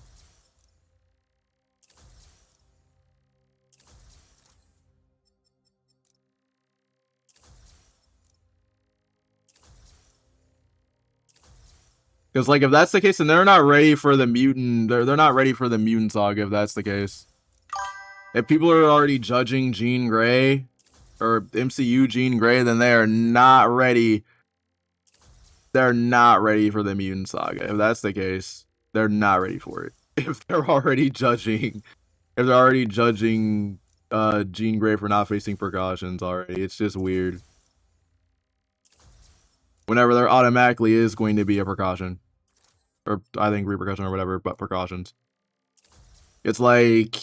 Because like if that's the case, then they're not ready for the mutant. They're not ready for the mutant saga if that's the case. If people are already judging Jean Grey or MCU Jean Grey, then they are not ready they're not ready for the mutant saga. If that's the case, they're not ready for it. If they're already judging Jean Grey for not facing precautions already, it's just weird. Whenever there automatically is going to be a precaution. Or I think repercussion or whatever, but precautions. It's like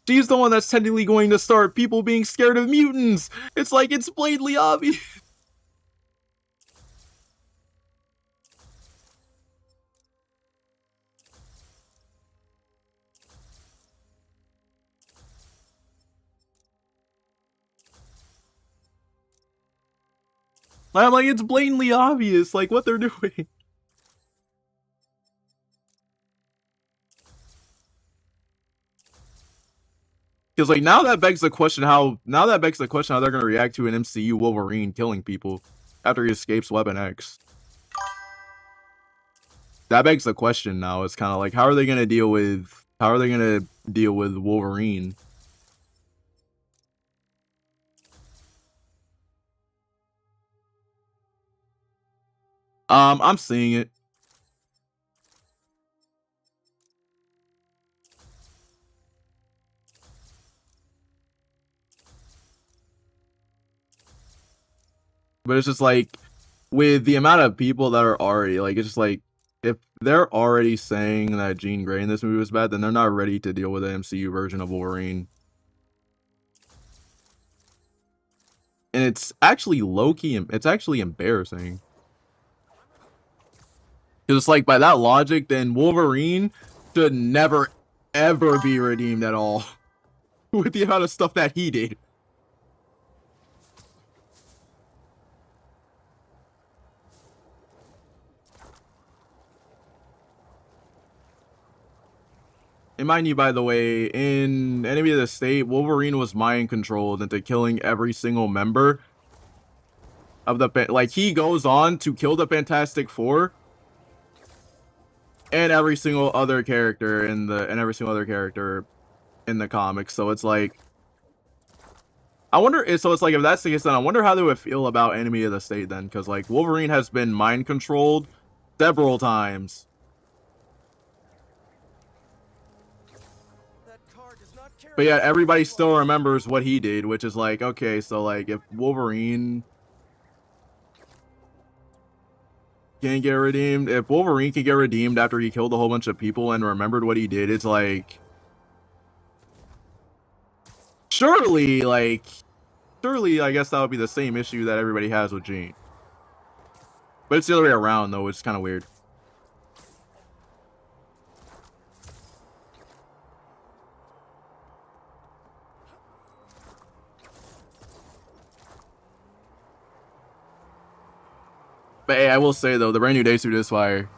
she's the one that's technically going to start people being scared of mutants. It's like it's blatantly obvious. I'm like, it's blatantly obvious, like what they're doing. Because like now that begs the question how they're gonna react to an MCU Wolverine killing people after he escapes Weapon X. That begs the question now. It's kind of like how are they gonna deal with Wolverine? I'm seeing it. But it's just like with the amount of people that are already like, it's just like if they're already saying that Jean Grey in this movie was bad, then they're not ready to deal with the MCU version of Wolverine. And it's actually low-key, it's actually embarrassing. Because it's like by that logic, then Wolverine should never ever be redeemed at all. With the amount of stuff that he did. And mind you, by the way, in Enemy of the State, Wolverine was mind controlled into killing every single member of the like he goes on to kill the Fantastic Four and every single other character in the comics. So it's like I wonder so it's like if that's the case, then I wonder how they would feel about Enemy of the State then, because like Wolverine has been mind controlled several times. But yeah, everybody still remembers what he did, which is like, okay, so like if Wolverine can get redeemed, if Wolverine can get redeemed after he killed a whole bunch of people and remembered what he did, it's like surely I guess that would be the same issue that everybody has with Jean. But it's the other way around though, which is kind of weird. But hey, I will say though, the brand new day suit is fire.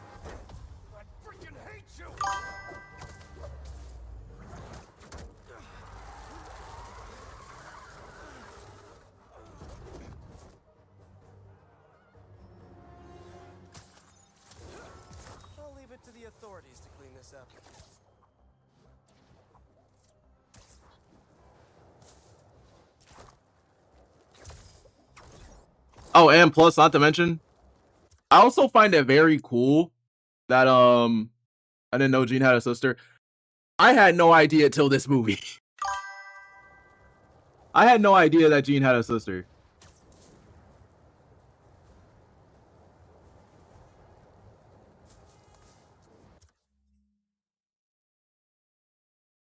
I'll leave it to the authorities to clean this up. Oh, and plus, not to mention, I also find it very cool that I didn't know Jean had a sister. I had no idea till this movie. I had no idea that Jean had a sister.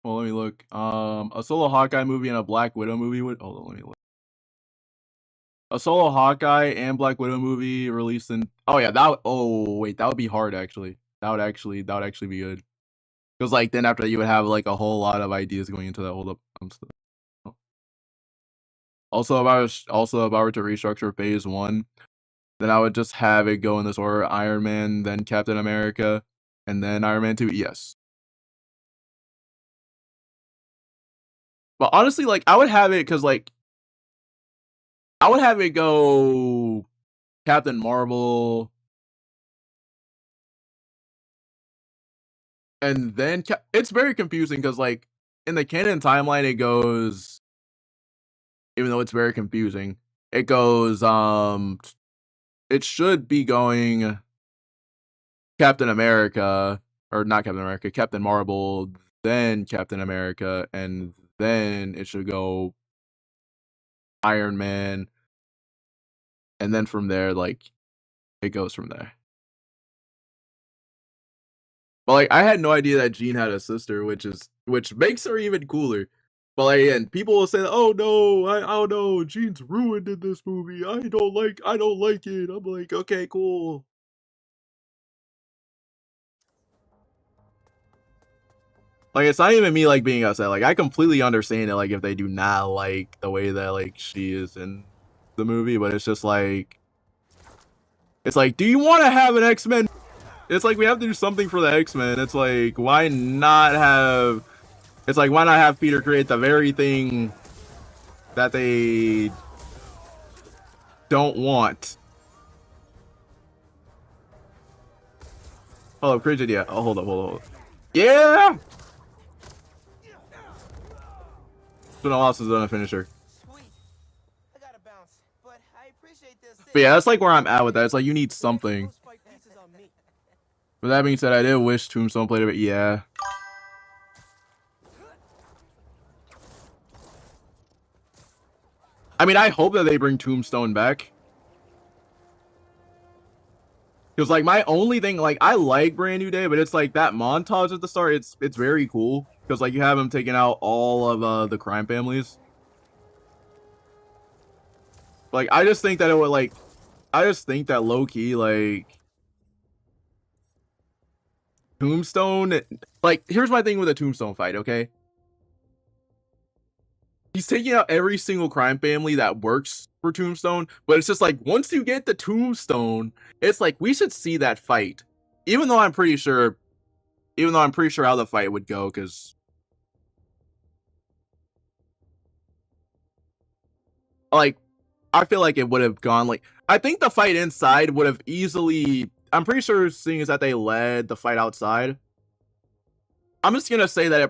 Well, let me look. A solo Hawkeye movie and a Black Widow movie would. Hold on, let me look. A solo Hawkeye and Black Widow movie released in. Oh yeah, oh wait, that would be hard actually. That would actually be good. Because like then after that you would have like a whole lot of ideas going into that hold up stuff. Also, if I were to restructure Phase 1, then I would just have it go in this order: Iron Man, then Captain America, and then Iron Man 2. Yes. But honestly, like I would have it because like I would have it go Captain Marvel, and then it's very confusing because like in the canon timeline it goes, even though it's very confusing, it goes it should be going Captain America, or not Captain America, Captain Marvel, then Captain America, and then it should go Iron Man, and then from there, like, it goes from there. But like, I had no idea that Jean had a sister, which makes her even cooler. But like, again, people will say, "Oh no, I don't know, Jean's ruined in this movie. I don't like it." I'm like, okay, cool. Like, it's not even me like being upset. Like, I completely understand it. Like, if they do not like the way that like she is in the movie, but it's just like, it's like, do you want to have an X-Men? It's like we have to do something for the X-Men. It's like, why not have? It's like, why not have Peter create the very thing that they don't want? Hold up, created, yeah. Oh, hold up. Yeah! It's been a while since I've done a finisher. Sweet. I gotta bounce, but I appreciate this. But yeah, that's like where I'm at with that. It's like, you need something. Those fight pieces on me. With that being said, I did wish Tombstone played a bit. Yeah. I mean, I hope that they bring Tombstone back. Because, like, my only thing, like, I like Brand New Day, but it's like that montage at the start, it's very cool. Because, like, you have him taking out all of the crime families. Like, I just think that it would, like, I just think that low-key, like, Tombstone, like, here's my thing with a Tombstone fight, okay? He's taking out every single crime family that works for Tombstone, but it's just like, once you get the Tombstone, it's like, we should see that fight. Even though I'm pretty sure how the fight would go, because like, I feel like it would have gone like, I think the fight inside would have easily, I'm pretty sure, seeing as that they led the fight outside, I'm just gonna say that they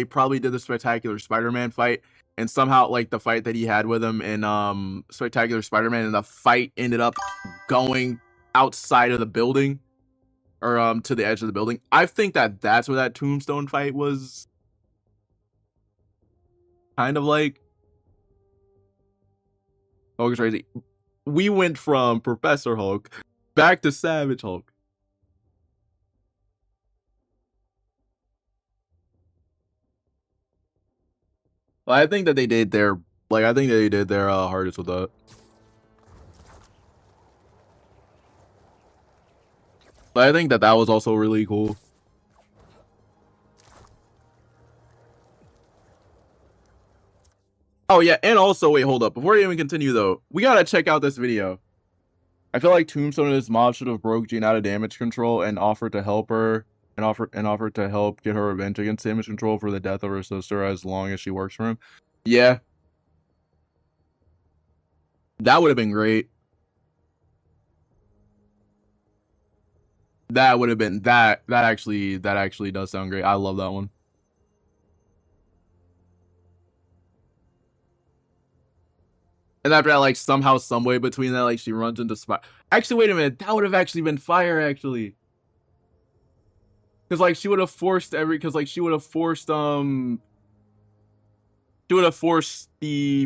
probably did the Spectacular Spider-Man fight, and somehow like the fight that he had with him in Spectacular Spider-Man, and the fight ended up going outside of the building, or to the edge of the building. I think that that's where that Tombstone fight was kind of like. Hulk is crazy. We went from Professor Hulk back to Savage Hulk. I think that they did their hardest with that. But I think that was also really cool. Oh yeah, and also, wait, hold up. Before we even continue though, we gotta check out this video. I feel like Tombstone and his mob should have broke Jean out of damage control and offered to help her, and offered to help get her revenge against damage control for the death of her sister as long as she works for him. Yeah. That would have been great. That would have been that actually does sound great. I love that one. And after that, like, somehow, some way between that, like, she runs into Actually, wait a minute. That would have actually been fire, actually. Because, like, she would have forced the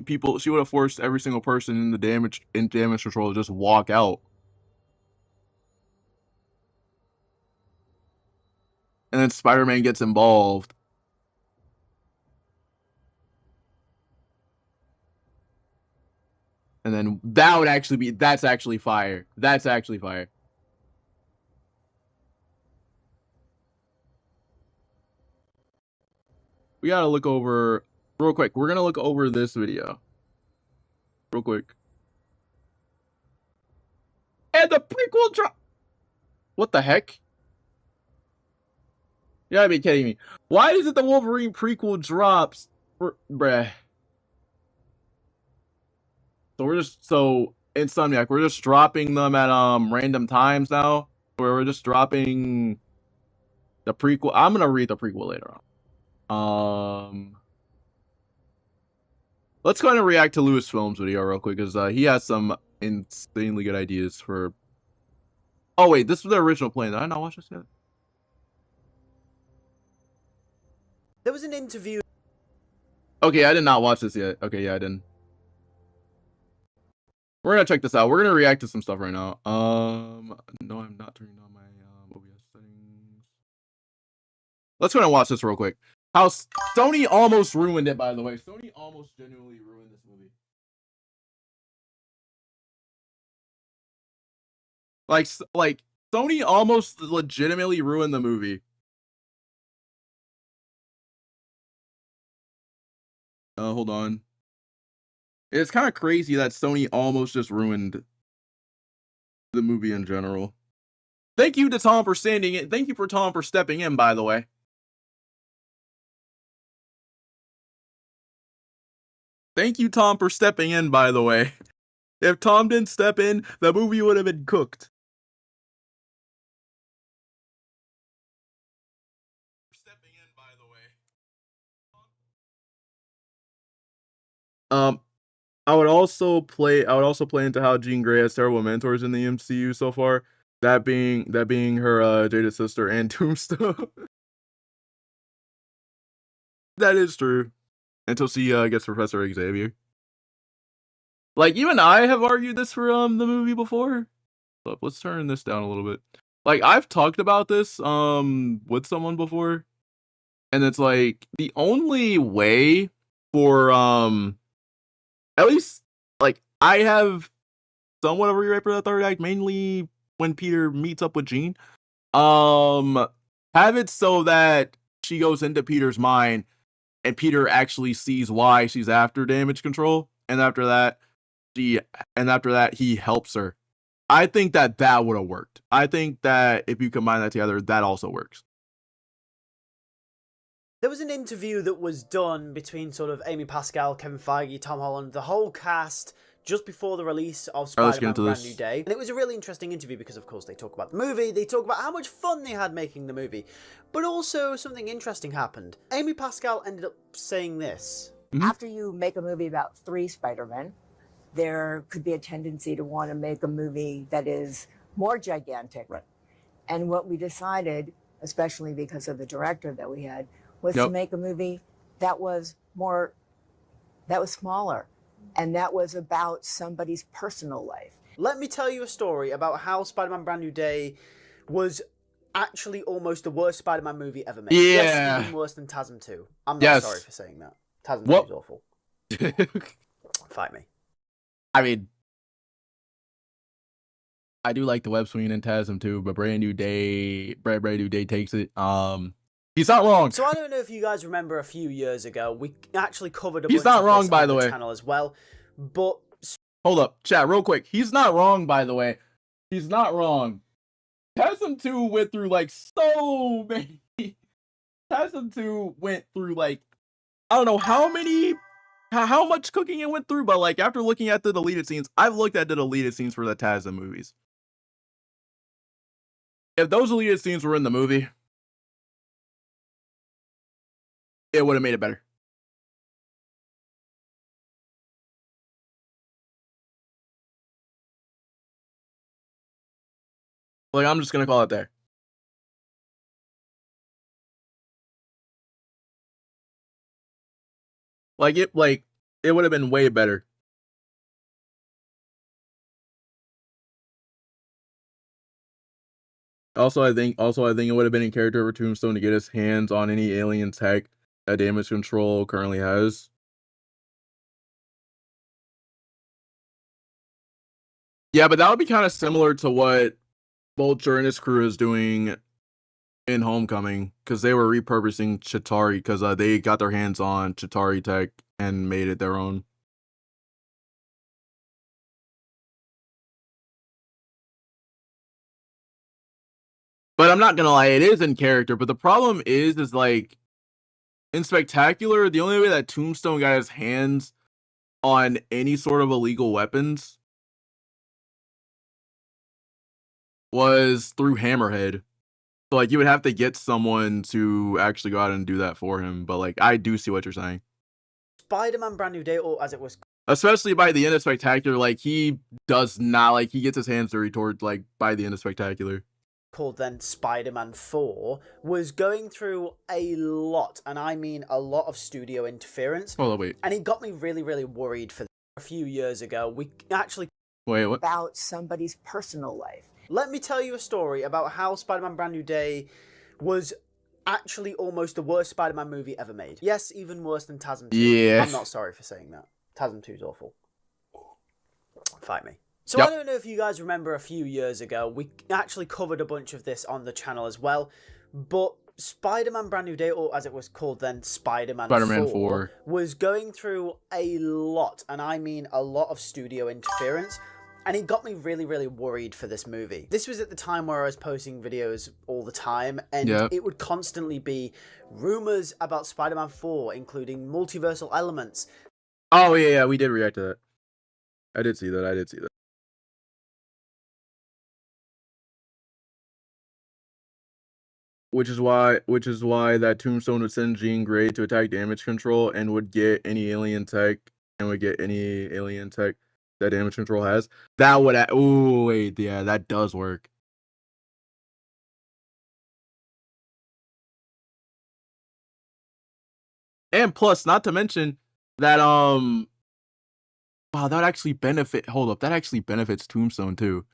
people, she would have forced every single person in damage control to just walk out. And then Spider-Man gets involved. And then that's actually fire. That's actually fire. We gotta look over, real quick, we're gonna look over this video. Real quick. And the prequel drop! What the heck? You gotta be kidding me. Why is it the Wolverine prequel drops? Bruh. So Insomniac, we're just dropping them at random times now. Where we're just dropping the prequel. I'm gonna read the prequel later on. Let's go ahead and react to Lewis Films video real quick, because he has some insanely good ideas for... Oh, wait, this was the original plan. Did I not watch this yet? There was an interview. Okay, I did not watch this yet. Okay, yeah, I didn't. We're gonna check this out. We're gonna react to some stuff right now. No, I'm not turning on my OBS settings. Let's go ahead and watch this real quick. How Sony almost ruined it, by the way. Sony almost genuinely ruined this movie. Like Sony almost legitimately ruined the movie. Hold on. It's kind of crazy that Sony almost just ruined the movie in general. Thank you to Tom for standing in. Thank you for Tom for stepping in, by the way. Thank you, Tom, for stepping in, by the way. If Tom didn't step in, the movie would have been cooked. Stepping in, by the way. I would also play into how Jean Grey has terrible mentors in the MCU so far. That being her jaded sister and Tombstone. That is true. Until she gets Professor Xavier. Like, even I have argued this for the movie before. So let's turn this down a little bit. Like, I've talked about this with someone before. And it's like the only way for at least like I have somewhat of a rewrite for the third act, mainly when Peter meets up with Jean. Have it so that she goes into Peter's mind and Peter actually sees why she's after damage control, and after that he helps her. I think that would have worked. I think that if you combine that together, that also works. There was an interview that was done between sort of Amy Pascal, Kevin Feige, Tom Holland, the whole cast, just before the release of Spider-Man Brand New Day. And it was a really interesting interview because, of course, they talk about the movie, they talk about how much fun they had making the movie, but also something interesting happened. Amy Pascal ended up saying this. After you make a movie about 3 Spider-Men, there could be a tendency to want to make a movie that is more gigantic. Right. And what we decided, especially because of the director that we had, was to make a movie that was smaller, and that was about somebody's personal life. Let me tell you a story about how Spider-Man Brand New Day was actually almost the worst Spider-Man movie ever made. Yeah. Yes, even worse than TASM 2. I'm not sorry for saying that. TASM 2 is awful. Fight me. I mean, I do like the web swinging in TASM too, but Brand New Day takes it. He's not wrong. So I don't know if you guys remember a few years ago, we actually covered a He's bunch not of wrong, this by on the way. channel as well. But hold up, chat, real quick. He's not wrong, by the way. He's not wrong. TASM 2 went through like so many. TASM 2 went through like I don't know how much cooking it went through, but like after looking at the deleted scenes, I've looked at the deleted scenes for the TASM movies. If those deleted scenes were in the movie, it would have made it better. Like, I'm just gonna call it there. Like it would have been way better. Also, I think it would have been in character for Tombstone to get his hands on any alien tech that Damage Control currently has. Yeah, but that would be kind of similar to what Vulture and his crew is doing in Homecoming, because they were repurposing Chitauri because they got their hands on Chitauri tech and made it their own. But I'm not gonna lie, it is in character. But the problem is like in Spectacular, the only way that Tombstone got his hands on any sort of illegal weapons was through Hammerhead. So like you would have to get someone to actually go out and do that for him. But like I do see what you're saying. Spider-Man Brand New Day, or as it was especially by the end of Spectacular, like he does not like he gets his hands dirty towards like by the end of Spectacular. Called then Spider-Man 4, was going through a lot, and I mean a lot of studio interference. Hold on, wait. And it got me really, really worried for a few years ago. We actually Wait, what? About somebody's personal life. Let me tell you a story about how Spider-Man Brand New Day was actually almost the worst Spider-Man movie ever made. Yes, even worse than TASM 2. Yeah. I'm not sorry for saying that. TASM 2 is awful. Fight me. So Yep. I don't know if you guys remember a few years ago, we actually covered a bunch of this on the channel as well, but Spider-Man Brand New Day, or as it was called then, Spider-Man 4, was going through a lot, and I mean a lot of studio interference, and it got me really, really worried for this movie. This was at the time where I was posting videos all the time, and it would constantly be rumors about Spider-Man 4, including multiversal elements. Oh, yeah, we did react to that. I did see that. Which is why that Tombstone would send Jean Grey to attack damage control and would get any alien tech that damage control has. That would oh wait, yeah, that does work. And plus, not to mention that wow, that actually benefits Tombstone too.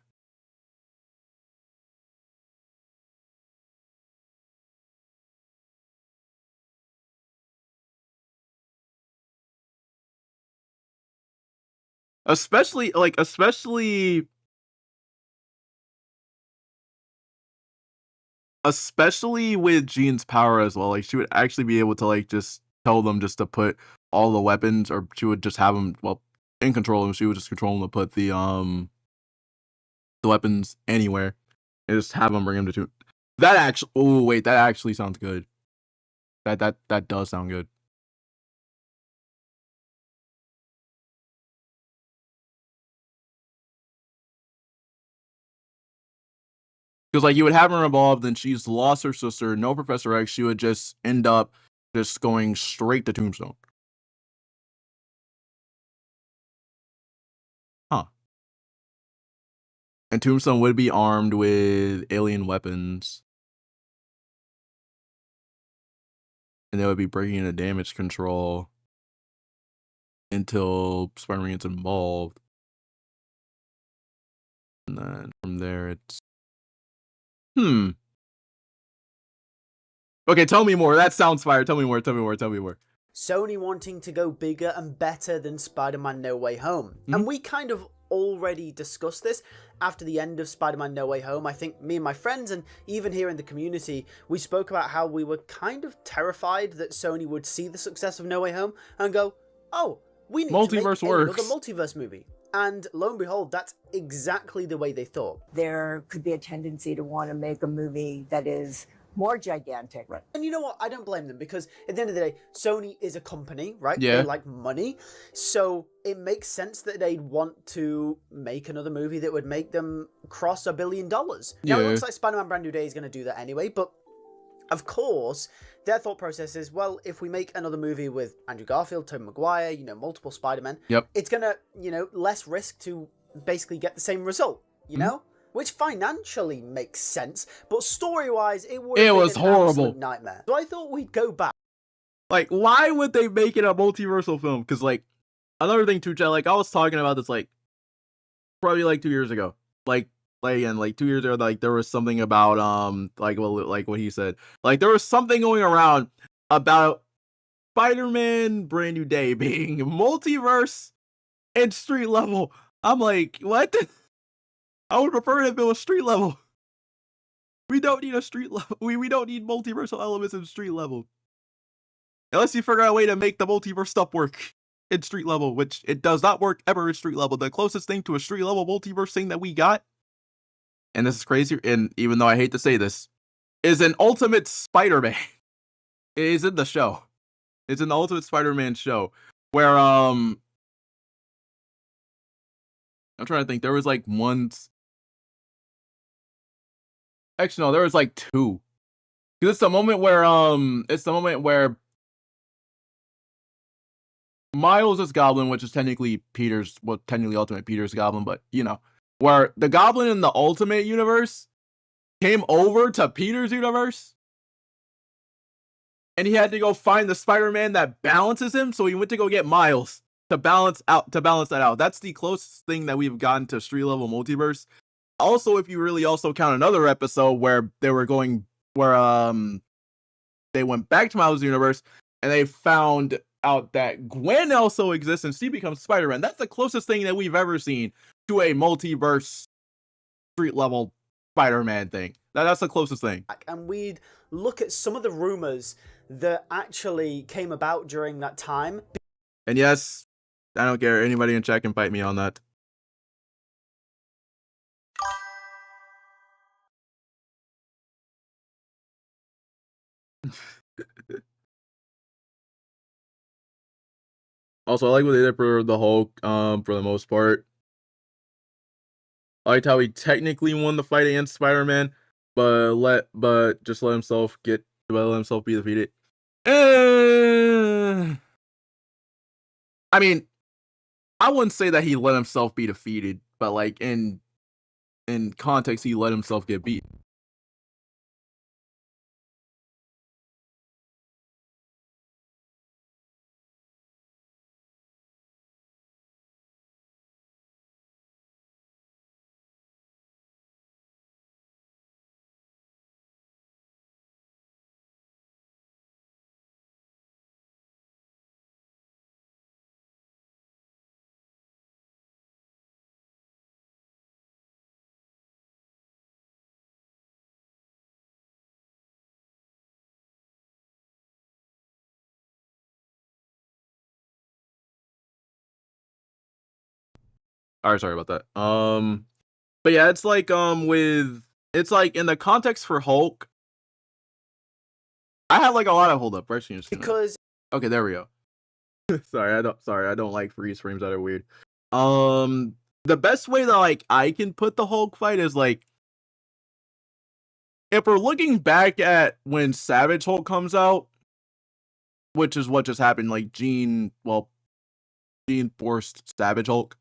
Especially with Jean's power as well. Like she would actually be able to like just tell them just to put all the weapons, or she would just have them in control of them. She would just control them to put the weapons anywhere and just have them bring them to that actually. Oh wait, that actually sounds good. That does sound good. Because like you would have her involved, and she's lost her sister, no Professor X. She would just end up just going straight to Tombstone. Huh. And Tombstone would be armed with alien weapons. And they would be breaking into damage control until Spider-Man gets involved. And then from there it's Okay, tell me more. That sounds fire. Tell me more. Sony wanting to go bigger and better than Spider-Man No Way Home. And we kind of already discussed this after the end of Spider-Man No Way Home. I think me and my friends, and even here in the community, we spoke about how we were kind of terrified that Sony would see the success of No Way Home and go, oh, we need multiverse to make works. another multiverse movie. And lo and behold, that's exactly the way they thought. There could be a tendency to want to make a movie that is more gigantic. Right. And you know what? I don't blame them, because at the end of the day, Sony is a company, right? Yeah. They like money. So it makes sense that they'd want to make another movie that would make them cross $1 billion. Now, it looks like Spider-Man Brand New Day is going to do that anyway, but of course, their thought process is, well, if we make another movie with Andrew Garfield, Tobey Maguire, multiple Spider-Men, it's going to, less risk to basically get the same result, you know? Which financially makes sense, but story-wise, it was horrible. Nightmare. So I thought we'd go back. Like, why would they make it a multiversal film? Because, like, another thing too, Chad, like, I was talking about this, like, probably, like, 2 years ago. Like 2 years ago, like, there was something about, like what he said. Like, there was something going around about Spider-Man Brand New Day being multiverse and street level. I'm like, what? I would prefer it if it was street level. We don't need a street level. We don't need multiversal elements in street level. Unless you figure out a way to make the multiverse stuff work in street level, which it does not work ever in street level. The closest thing to a street level multiverse thing that we got, and this is crazy, and even though I hate to say this, is an Ultimate Spider-Man. It is in the show. It's in the Ultimate Spider-Man show, where I'm trying to think. There was like once. Actually, no, there was like two. Because it's the moment where Miles is Goblin, which is technically Ultimate Peter's Goblin, but you know, where the Goblin in the Ultimate universe came over to Peter's universe, and he had to go find the Spider-Man that balances him, so he went to go get Miles to balance that out. That's the closest thing that we've gotten to street level multiverse. Also, if you really also count another episode where they went back to Miles' universe and they found out that Gwen also exists and she becomes Spider-Man. That's the closest thing that we've ever seen to a multiverse street level Spider-Man thing. That's the closest thing. And we'd look at some of the rumors that actually came about during that time. And yes, I don't care. Anybody in chat can fight me on that. Also, I like what they did for the Hulk, for the most part. I liked how he technically won the fight against Spider-Man, but just let himself be defeated. I mean, I wouldn't say that he let himself be defeated, but like in context, he let himself get beat. Alright, sorry about that. But yeah, it's like in the context for Hulk, I have like a lot of hold up. Because okay, there we go. sorry, I don't like freeze frames that are weird. The best way that like I can put the Hulk fight is like, if we're looking back at when Savage Hulk comes out, which is what just happened, like Gene forced Savage Hulk.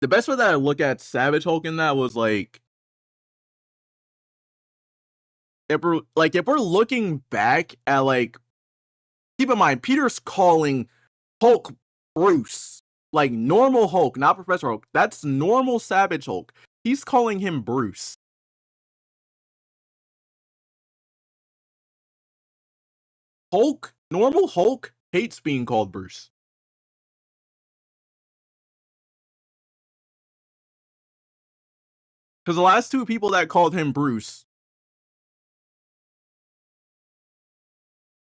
The best way that I look at Savage Hulk in that was like, if we're looking back at like, keep in mind Peter's calling Hulk Bruce, like normal Hulk, not Professor Hulk. That's normal Savage Hulk. He's calling him Bruce. Normal Hulk hates being called Bruce. Because the last two people that called him Bruce,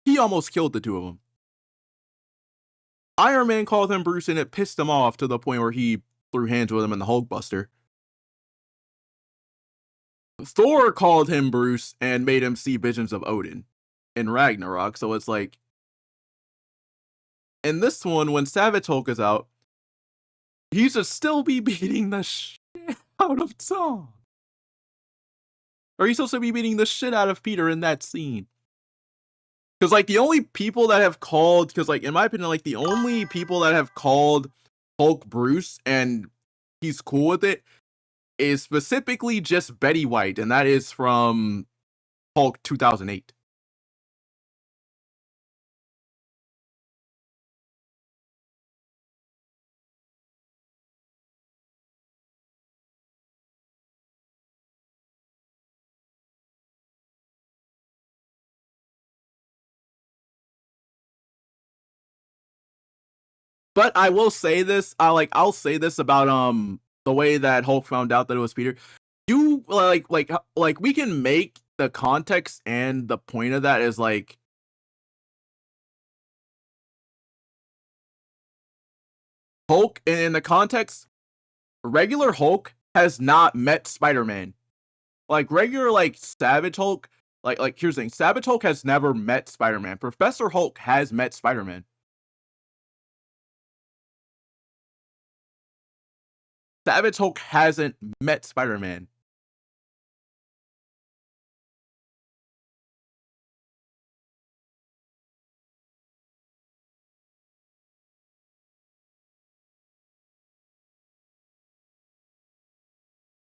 he almost killed the two of them. Iron Man called him Bruce and it pissed him off to the point where he threw hands with him in the Hulkbuster. Thor called him Bruce and made him see visions of Odin in Ragnarok. So it's like, in this one, when Savage Hulk is out, he should still be beating the shit out of Tom. Or he's supposed to be beating the shit out of Peter in that scene. Because, like, the only people that have called, because, like, in my opinion, like, the only people that have called Hulk Bruce and he's cool with it is specifically just Betty White, and that is from Hulk 2008. But I will say this, I'll say this about the way that Hulk found out that it was Peter. You like we can make the context and the point of that is like, Hulk in the context, regular Hulk has not met Spider-Man. Like regular like Savage Hulk, like here's the thing, Savage Hulk has never met Spider-Man. Professor Hulk has met Spider-Man. Savage Hulk hasn't met Spider-Man.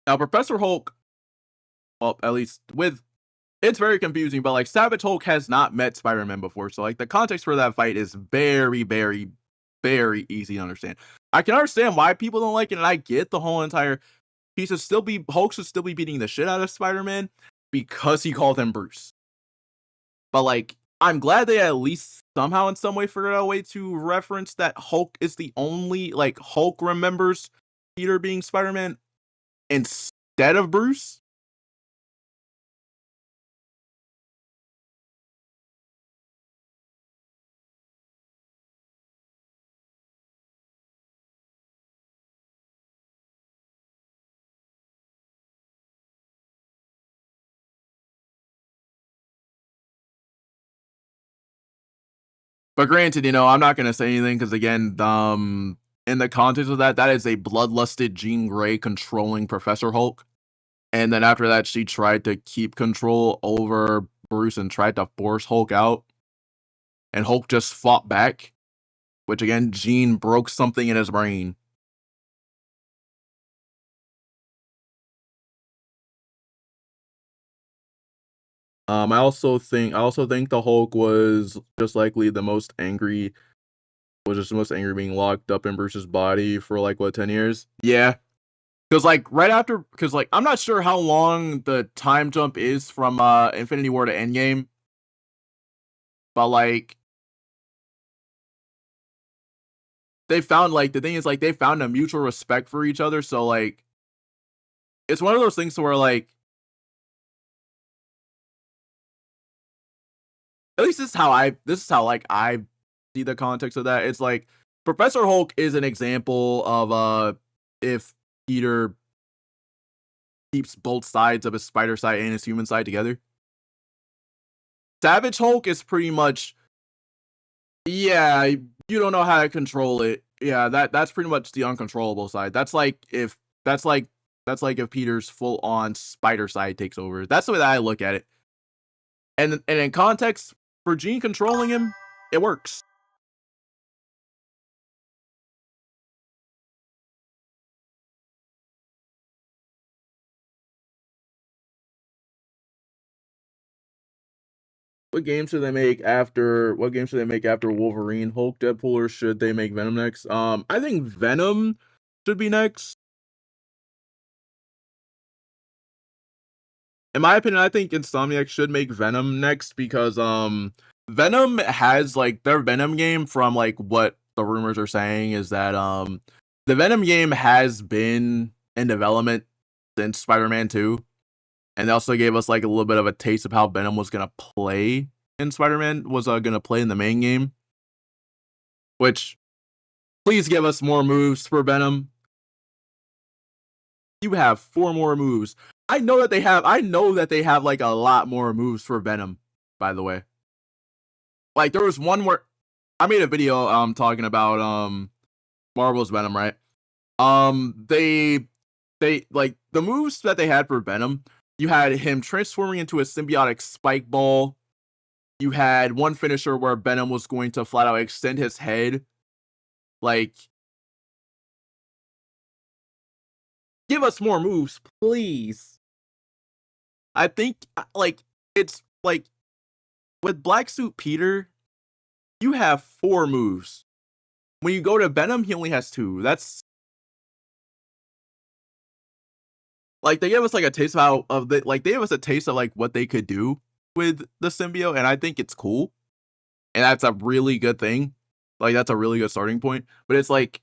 Now, Professor Hulk, well, at least with, it's very confusing, but like Savage Hulk has not met Spider-Man before, so like the context for that fight is very, very, very easy to understand. I can understand why people don't like it, and I get the whole entire Hulk should still be beating the shit out of Spider-Man because he called him Bruce. But like, I'm glad they at least somehow in some way figured out a way to reference that Hulk is the only, like, Hulk remembers Peter being Spider-Man instead of Bruce. But granted, I'm not gonna say anything because again, in the context of that is a bloodlusted Jean Grey controlling Professor Hulk. And then after that, she tried to keep control over Bruce and tried to force Hulk out. And Hulk just fought back. Which again, Jean broke something in his brain. I also think the Hulk was just likely the most angry. Was just the most angry being locked up in Bruce's body for like 10 years? Yeah. Because like I'm not sure how long the time jump is from Infinity War to Endgame. But like they found they found a mutual respect for each other, so like it's one of those things where like at least this is how I see the context of that. It's like Professor Hulk is an example of if Peter keeps both sides of his spider side and his human side together. Savage Hulk is pretty much, yeah, you don't know how to control it. Yeah, that's pretty much the uncontrollable side. That's like if Peter's full on spider side takes over. That's the way that I look at it. And in context for Jean controlling him, it works. What games should they make after Wolverine, Hulk, Deadpool, or should they make Venom next? I think Venom should be next. In my opinion, I think Insomniac should make Venom next because Venom has like their Venom game, from like what the rumors are saying, is that the Venom game has been in development since Spider-Man 2. And they also gave us like a little bit of a taste of how Venom was gonna play in Spider-Man, was gonna play in the main game. Which, please give us more moves for Venom. You have 4 more moves. I know that they have like a lot more moves for Venom, by the way. Like there was one where I made a video talking about Marvel's Venom, right? They like the moves that they had for Venom. You had him transforming into a symbiotic spike ball. You had one finisher where Venom was going to flat out extend his head. Like, give us more moves, please. I think, like, it's like, with Black Suit Peter, you have 4 moves. When you go to Venom, he only has 2. That's like, they gave us like a taste of they gave us a taste of like what they could do with the symbiote, and I think it's cool. And that's a really good thing. Like, that's a really good starting point. But it's like,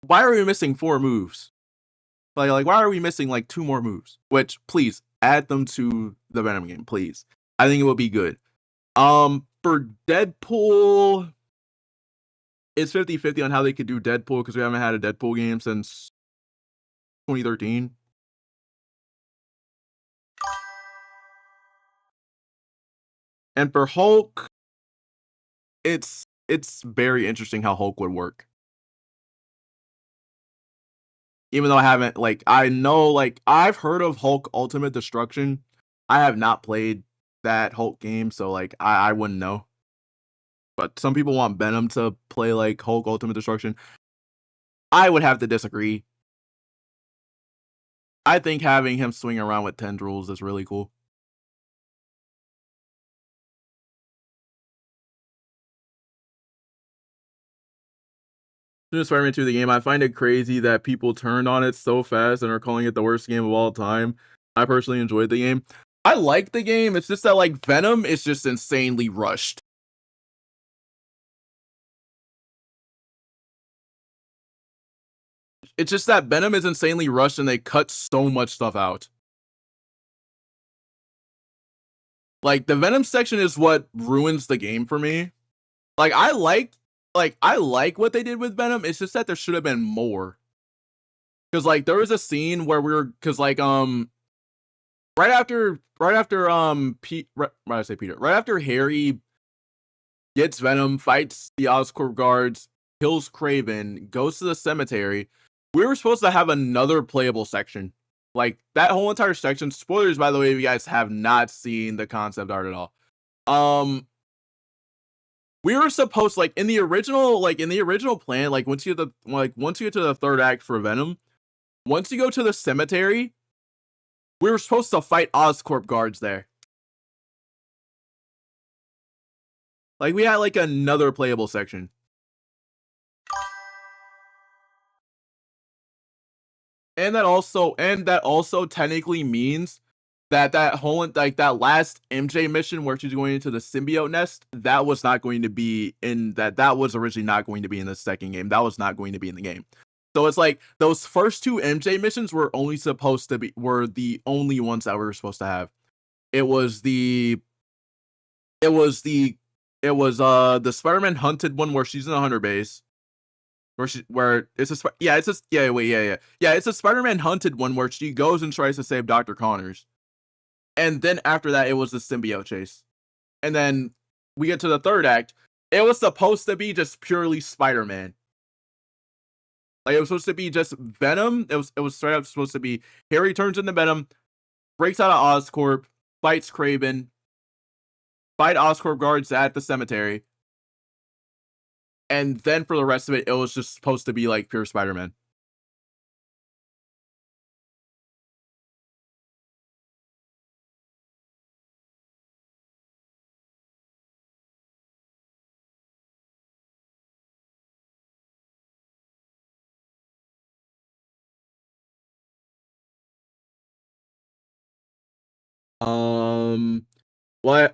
why are we missing 4 moves? Like why are we missing like 2 more moves? Which, please, add them to the Venom game, please. I think it will be good. For Deadpool, it's 50-50 on how they could do Deadpool, because we haven't had a Deadpool game since 2013. And for Hulk, it's very interesting how Hulk would work. Even though I haven't, like, I know, like, I've heard of Hulk Ultimate Destruction. I have not played that Hulk game, so, like, I wouldn't know. But some people want Venom to play, like, Hulk Ultimate Destruction. I would have to disagree. I think having him swing around with tendrils is really cool. Soon as Spider-Man 2 the game, I find it crazy that people turned on it so fast and are calling it the worst game of all time. I personally enjoyed the game. I like the game, it's just that like Venom is just insanely rushed. It's just that Venom is insanely rushed and they cut so much stuff out. Like the Venom section is what ruins the game for me. Like I like what they did with Venom. It's just that there should have been more. Cause like there was a scene where right after right after Harry gets Venom, fights the Oscorp guards, kills Kraven, goes to the cemetery, we were supposed to have another playable section. Like that whole entire section, spoilers by the way if you guys have not seen the concept art at all. We were supposed in the original plan, once you get to the third act for Venom, once you go to the cemetery, we were supposed to fight Oscorp guards there. Like we had another playable section. And that also technically means that whole that last MJ mission where she's going into the symbiote nest, that was not going to be in that was originally not going to be in the second game. That was not going to be in the game. So it's like those first two MJ missions were the only ones that we were supposed to have. It was the Spider-Man Hunted one where she's in the Hunter base. It's a Spider-Man Hunted one where she goes and tries to save Dr. Connors. And then after that, it was the symbiote chase. And then we get to the third act. It was supposed to be just purely Spider-Man. Like it was supposed to be just Venom. It was straight up supposed to be Harry turns into Venom, breaks out of Oscorp, fights Kraven, fight Oscorp guards at the cemetery. And then for the rest of it, it was just supposed to be like pure Spider-Man.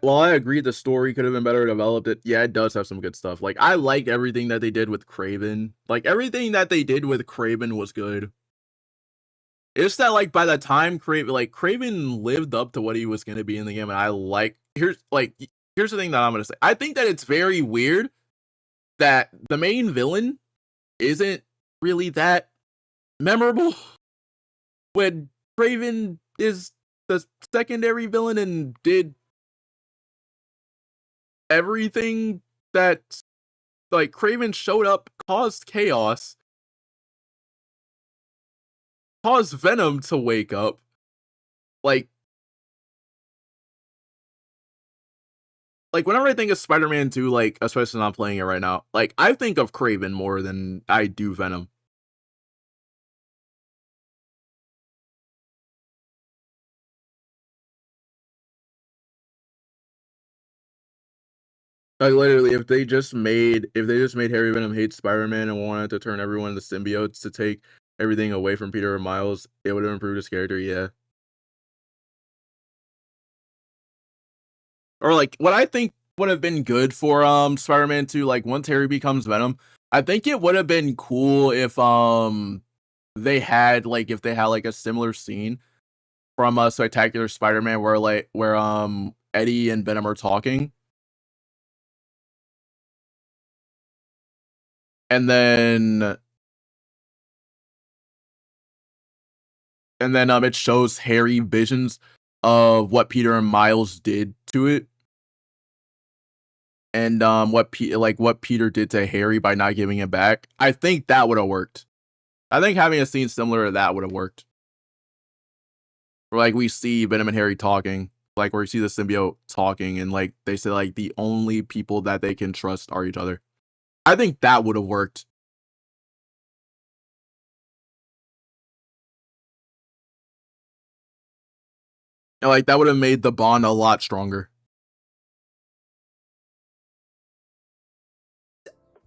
While I agree the story could have been better developed, it does have some good stuff. Like I like everything that they did with Kraven. Like everything that they did with Kraven was good. It's that by the time Kraven lived up to what he was gonna be in the game, and here's the thing that I'm gonna say. I think that it's very weird that the main villain isn't really that memorable when Kraven is the secondary villain and did everything that Kraven showed up, caused chaos, caused Venom to wake up. Whenever I think of Spider-Man 2, especially not playing it right now, I think of Kraven more than I do Venom. Literally, if they just made Harry Venom hate Spider-Man and wanted to turn everyone into symbiotes to take everything away from Peter and Miles, it would have improved his character, yeah. Or what I think would have been good for Spider-Man 2, once Harry becomes Venom, I think it would have been cool if they had a similar scene from a Spectacular Spider-Man where Eddie and Venom are talking. And then it shows Harry visions of what Peter and Miles did to it. And what Peter did to Harry by not giving it back. I think that would have worked. I think having a scene similar to that would have worked. Where we see Venom and Harry talking, where we see the symbiote talking, and they say the only people that they can trust are each other. I think that would have worked. And like that would have made the bond a lot stronger.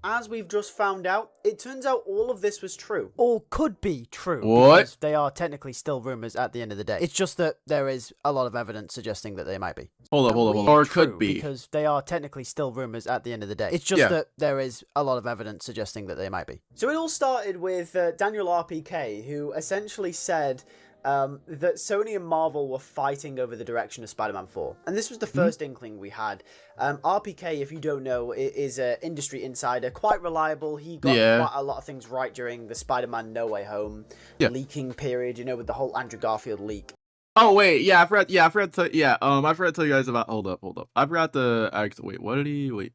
As we've just found out, it turns out all of this was true. Or could be true. What? Because they are technically still rumours at the end of the day. It's just that there is a lot of evidence suggesting that they might be. Hold up. Or could be. Because they are technically still rumours at the end of the day. It's just that there is a lot of evidence suggesting that they might be. So it all started with Daniel RPK, who essentially said that Sony and Marvel were fighting over the direction of Spider-Man 4. And this was the first inkling we had. RPK, if you don't know, is an industry insider, quite reliable. He got quite a lot of things right during the Spider-Man No Way Home leaking period, you know, with the whole Andrew Garfield leak. Oh wait, I forgot to tell you guys about. Hold up. I forgot to actually wait.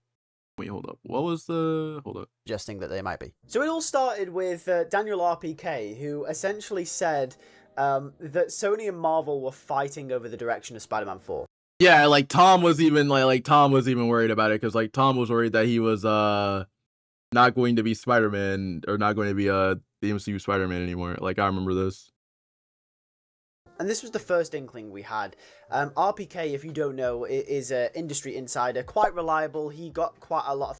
Hold up. What was the? Hold up. Suggesting that they might be. So it all started with Daniel RPK, who essentially said that Sony and Marvel were fighting over the direction of Spider-Man 4. Yeah, like Tom was even worried about it because like Tom was worried that he was not going to be Spider-Man or not going to be the MCU Spider-Man anymore. Like I remember this. And this was the first inkling we had. RPK, if you don't know, is an industry insider, quite reliable. He got quite a lot of...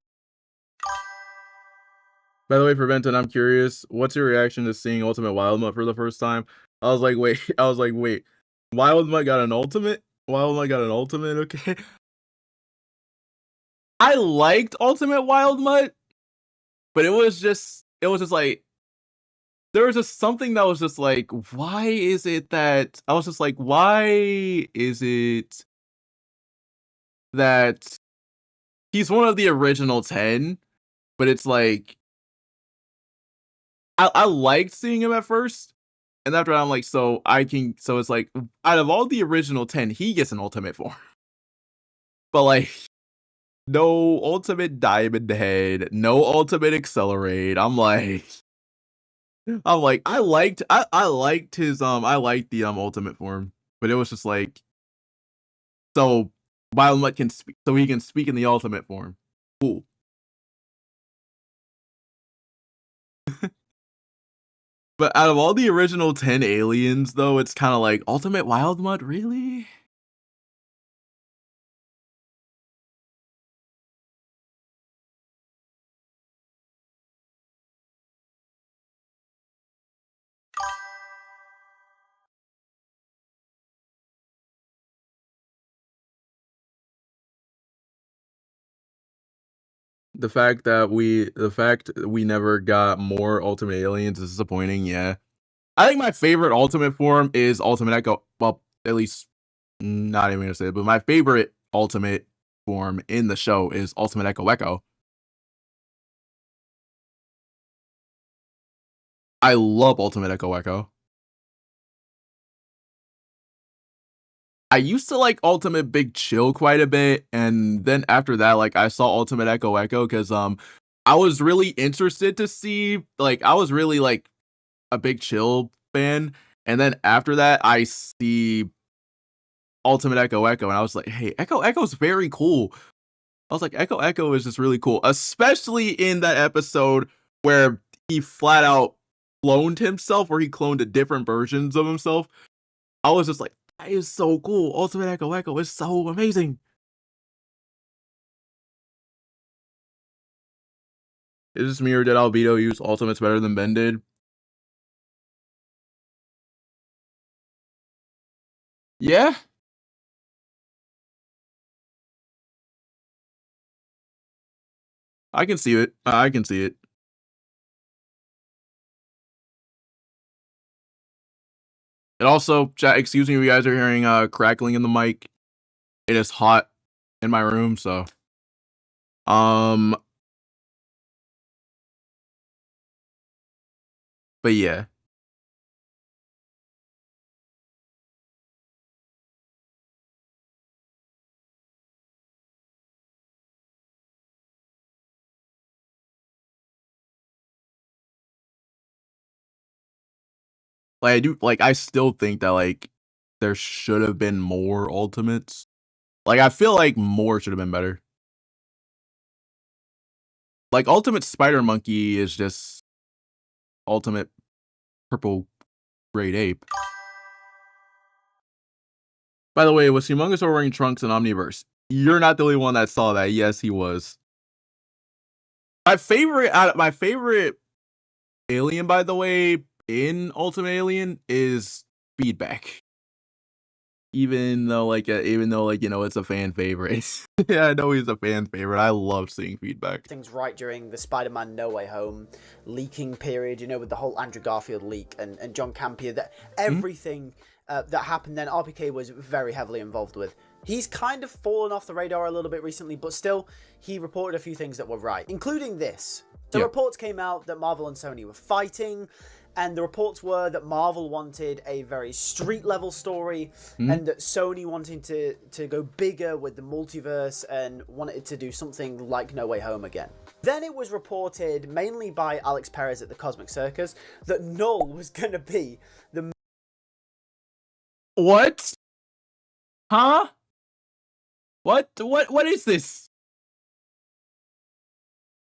By the way, for Benton, I'm curious, what's your reaction to seeing Ultimate Wildmutt for the first time? I was like, wait. Wildmutt got an ultimate? Okay. I liked Ultimate Wildmutt, but it was just like, there was just something that was just like, why is it that he's one of the original 10, but it's like, I liked seeing him at first, and after I'm like, so it's like, out of all the original 10, he gets an ultimate form. But like, no ultimate Diamond Head, no ultimate Accelerate. I liked his the ultimate form, but it was just like, so Wildmutt can speak, so he can speak in the ultimate form. Cool. But out of all the original 10 aliens, though, it's kind of like, Ultimate Wildmutt, really? The fact that we never got more Ultimate Aliens is disappointing, yeah. I think my favorite Ultimate form is Ultimate Echo. Well, at least, not even gonna say it, but my favorite Ultimate form in the show is Ultimate Echo Echo. I love Ultimate Echo Echo. I used to like Ultimate Big Chill quite a bit, and then after that, like, I saw Ultimate Echo Echo because I was really interested to see, like, I was really like a Big Chill fan, and then after that, I see Ultimate Echo Echo, and I was like, hey, Echo Echo's very cool. I was like, Echo Echo is just really cool, especially in that episode where he flat out cloned himself, or he cloned different versions of himself. I was just like, that is so cool. Ultimate Echo Echo is so amazing. Is this me, or did Albedo use ultimates better than Ben did? Yeah. I can see it. I can see it. And also, chat, excuse me if you guys are hearing crackling in the mic. It is hot in my room, so but yeah. I still think that like there should have been more ultimates. Like, I feel like more should have been better. Like, Ultimate Spider Monkey is just Ultimate Purple Great Ape. By the way, was Humongous wearing trunks in Omniverse? You're not the only one that saw that. Yes, he was. My favorite alien, by the way, in Ultimate Alien is Feedback. Even though you know, it's a fan favorite. Yeah, I know he's a fan favorite. I love seeing Feedback. Things right during the Spider-Man No Way Home leaking period, you know, with the whole Andrew Garfield leak and John Campea, that everything that happened then, RPK was very heavily involved with. He's kind of fallen off the radar a little bit recently, but still, he reported a few things that were right, including this. So reports came out that Marvel and Sony were fighting, and the reports were that Marvel wanted a very street-level story, and that Sony wanted to go bigger with the multiverse and wanted to do something like No Way Home again. Then it was reported, mainly by Alex Perez at the Cosmic Circus, that Null was going to be the... What? Huh? What is this?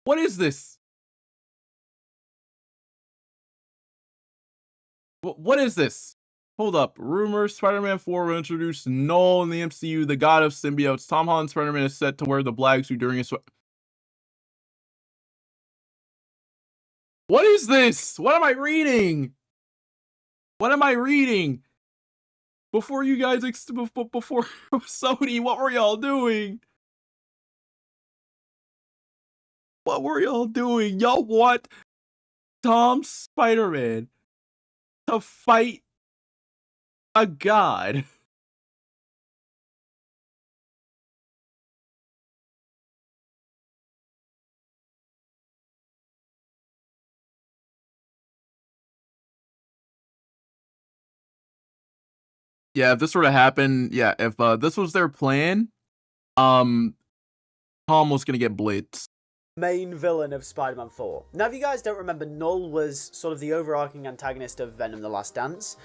What is this? What is this? Hold up. Rumors Spider-Man 4 will introduce Null in the MCU, the god of symbiotes. Tom Holland's Spider-Man is set to wear the black suit during his... What is this? What am I reading? What am I reading? Before you guys... Before Sony, what were y'all doing? What were y'all doing? Y'all want Tom's Spider-Man to fight a god? Yeah, if this were to happen, yeah, if this was their plan, Tom was gonna get blitzed. Main villain of Spider-Man 4. Now, if you guys don't remember, Null was sort of the overarching antagonist of Venom: The Last Dance,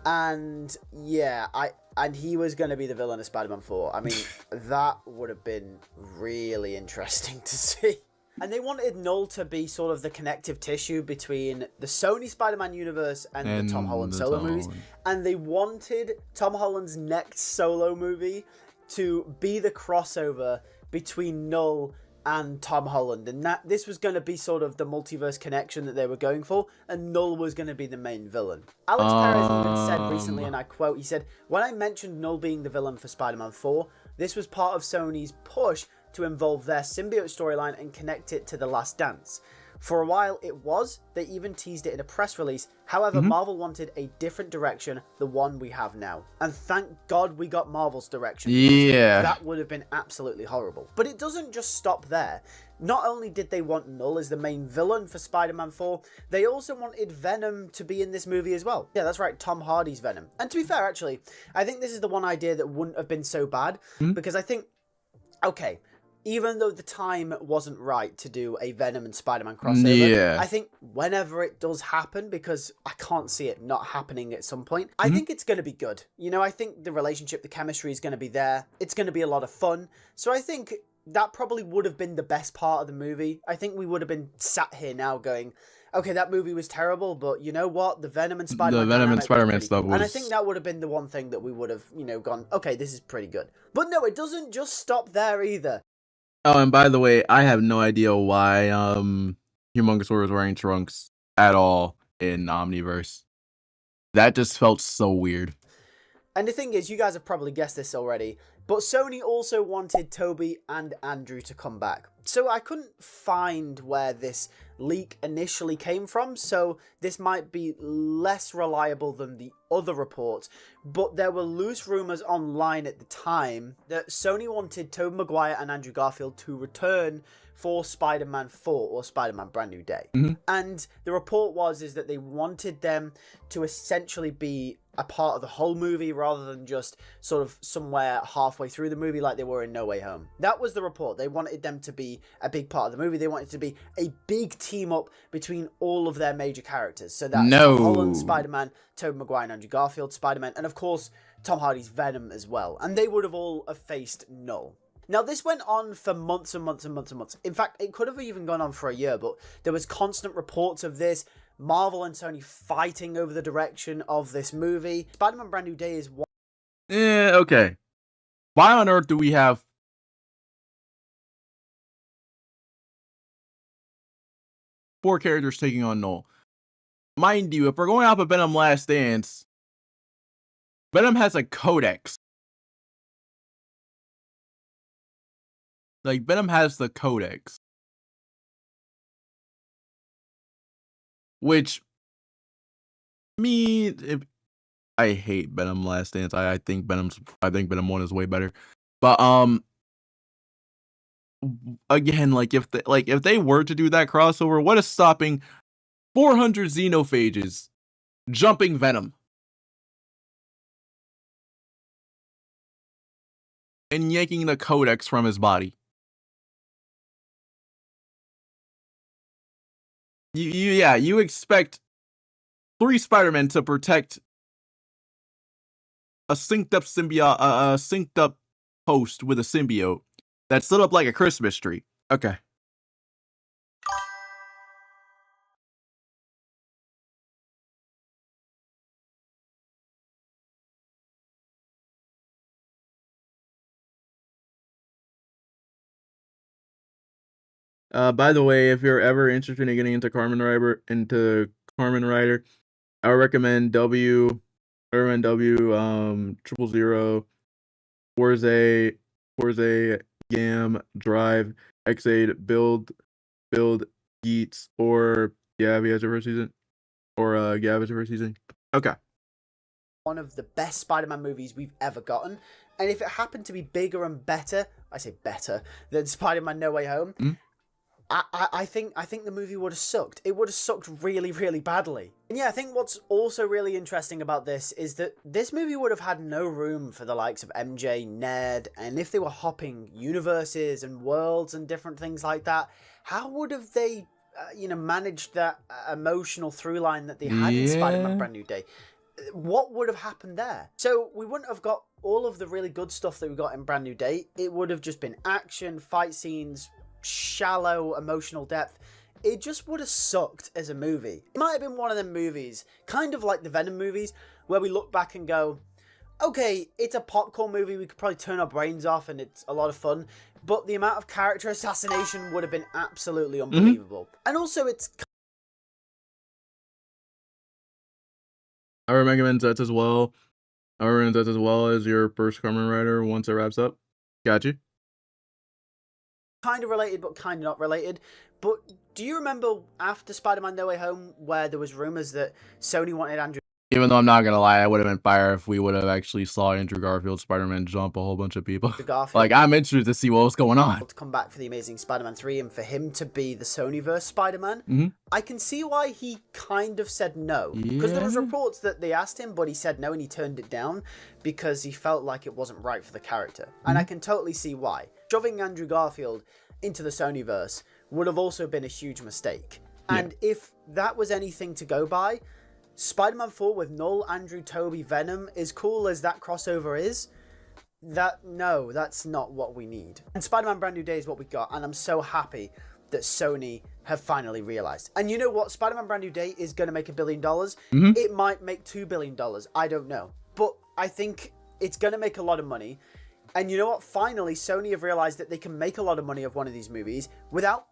and yeah, and he was going to be the villain of Spider-Man 4. I mean, that would have been really interesting to see. And they wanted Null to be sort of the connective tissue between the Sony Spider-Man universe and the Tom Holland solo movies. And they wanted Tom Holland's next solo movie to be the crossover between Null and Tom Holland, and that this was going to be sort of the multiverse connection that they were going for, and Null was going to be the main villain. Alex Perez even said recently, and I quote, he said, "When I mentioned Null being the villain for Spider-Man 4, this was part of Sony's push to involve their symbiote storyline and connect it to The Last Dance. For a while it was, they even teased it in a press release. However, Marvel wanted a different direction, the one we have now. And thank God we got Marvel's direction. Yeah. That would have been absolutely horrible. But it doesn't just stop there. Not only did they want Null as the main villain for Spider-Man 4, they also wanted Venom to be in this movie as well. Yeah, that's right, Tom Hardy's Venom. And to be fair, actually, I think this is the one idea that wouldn't have been so bad, because I think, okay, even though the time wasn't right to do a Venom and Spider-Man crossover, I think whenever it does happen, because I can't see it not happening at some point, I think it's going to be good. You know, I think the relationship, the chemistry is going to be there. It's going to be a lot of fun. So I think that probably would have been the best part of the movie. I think we would have been sat here now going, okay, that movie was terrible, but you know what? The Venom and Spider-Man stuff was... And I think that would have been the one thing that we would have, you know, gone, okay, this is pretty good. But no, it doesn't just stop there either. Oh, and by the way, I have no idea why Humongous was wearing trunks at all in Omniverse. That just felt so weird. And the thing is, you guys have probably guessed this already, but Sony also wanted Toby and Andrew to come back. So I couldn't find where this leak initially came from, so this might be less reliable than the other reports, but there were loose rumours online at the time that Sony wanted Tobey Maguire and Andrew Garfield to return for Spider-Man 4 or Spider-Man Brand New Day. And the report is that they wanted them to essentially be a part of the whole movie rather than just sort of somewhere halfway through the movie like they were in No Way Home. That was the report. They wanted them to be a big part of the movie. They wanted to be a big team up between all of their major characters. So that's Tom Holland, Spider-Man, Tobey Maguire and Andrew Garfield, Spider-Man, and of course Tom Hardy's Venom as well. And they would have all faced Null. Now, this went on for months and months and months and months. In fact, it could have even gone on for a year, but there was constant reports of this. Marvel and Sony fighting over the direction of this movie. Spider-Man Brand New Day is one Okay. Why on earth do we have 4 characters taking on Null? Mind you, if we're going off of Venom Last Dance, Venom has a codex. Like, Venom has the codex. Which, I hate Venom Last Dance. I think Venom 1 is way better. But again, like if they were to do that crossover, what is stopping 400 xenophages jumping Venom and yanking the codex from his body? You expect 3 Spider-Men to protect a synced up symbiote, a synced up host with a symbiote that's lit up like a Christmas tree. Okay. By the way, if you're ever interested in getting into Carmen Rider, I would recommend W, 000, Forza, Gam, Drive, X8, Build, Geats, or Gav as your first season, or Gav as your first season. Okay. One of the best Spider-Man movies we've ever gotten, and if it happened to be bigger and better, I say better, than Spider-Man No Way Home, I think the movie would have sucked. It would have sucked really, really badly. And yeah, I think what's also really interesting about this is that this movie would have had no room for the likes of MJ, Ned, and if they were hopping universes and worlds and different things like that, how would have they, managed that emotional through line that they had in Spider-Man Brand New Day? What would have happened there? So we wouldn't have got all of the really good stuff that we got in Brand New Day. It would have just been action, fight scenes, shallow emotional depth. It just would have sucked as a movie. It might have been one of them movies, kind of like the Venom movies, where we look back and go, okay, it's a popcorn movie, we could probably turn our brains off and it's a lot of fun, but the amount of character assassination would have been absolutely unbelievable. And also it's... I would recommend that as well. I would recommend that as well as your first Kamen Rider once it wraps up. Got you. Kind of related, but kind of not related. But do you remember after Spider-Man No Way Home, where there was rumors that Sony wanted Andrew... Even though I'm not gonna lie, I would have been fire if we would have actually saw Andrew Garfield Spider-Man jump a whole bunch of people. Like, I'm interested to see what was going on. To come back for the Amazing Spider-Man 3 and for him to be the Sonyverse Spider-Man, I can see why he kind of said no. Because there was reports that they asked him, but he said no and he turned it down because he felt like it wasn't right for the character. And I can totally see why. Shoving Andrew Garfield into the Sonyverse would have also been a huge mistake. And if that was anything to go by, Spider-Man 4 with Null, Andrew, Toby, Venom, as cool as that crossover is, that's not what we need. And Spider-Man Brand New Day is what we got, and I'm so happy that Sony have finally realized. And you know what? Spider-Man Brand New Day is going to make $1 billion. It might make $2 billion. I don't know. But I think it's going to make a lot of money. And you know what? Finally, Sony have realized that they can make a lot of money of one of these movies without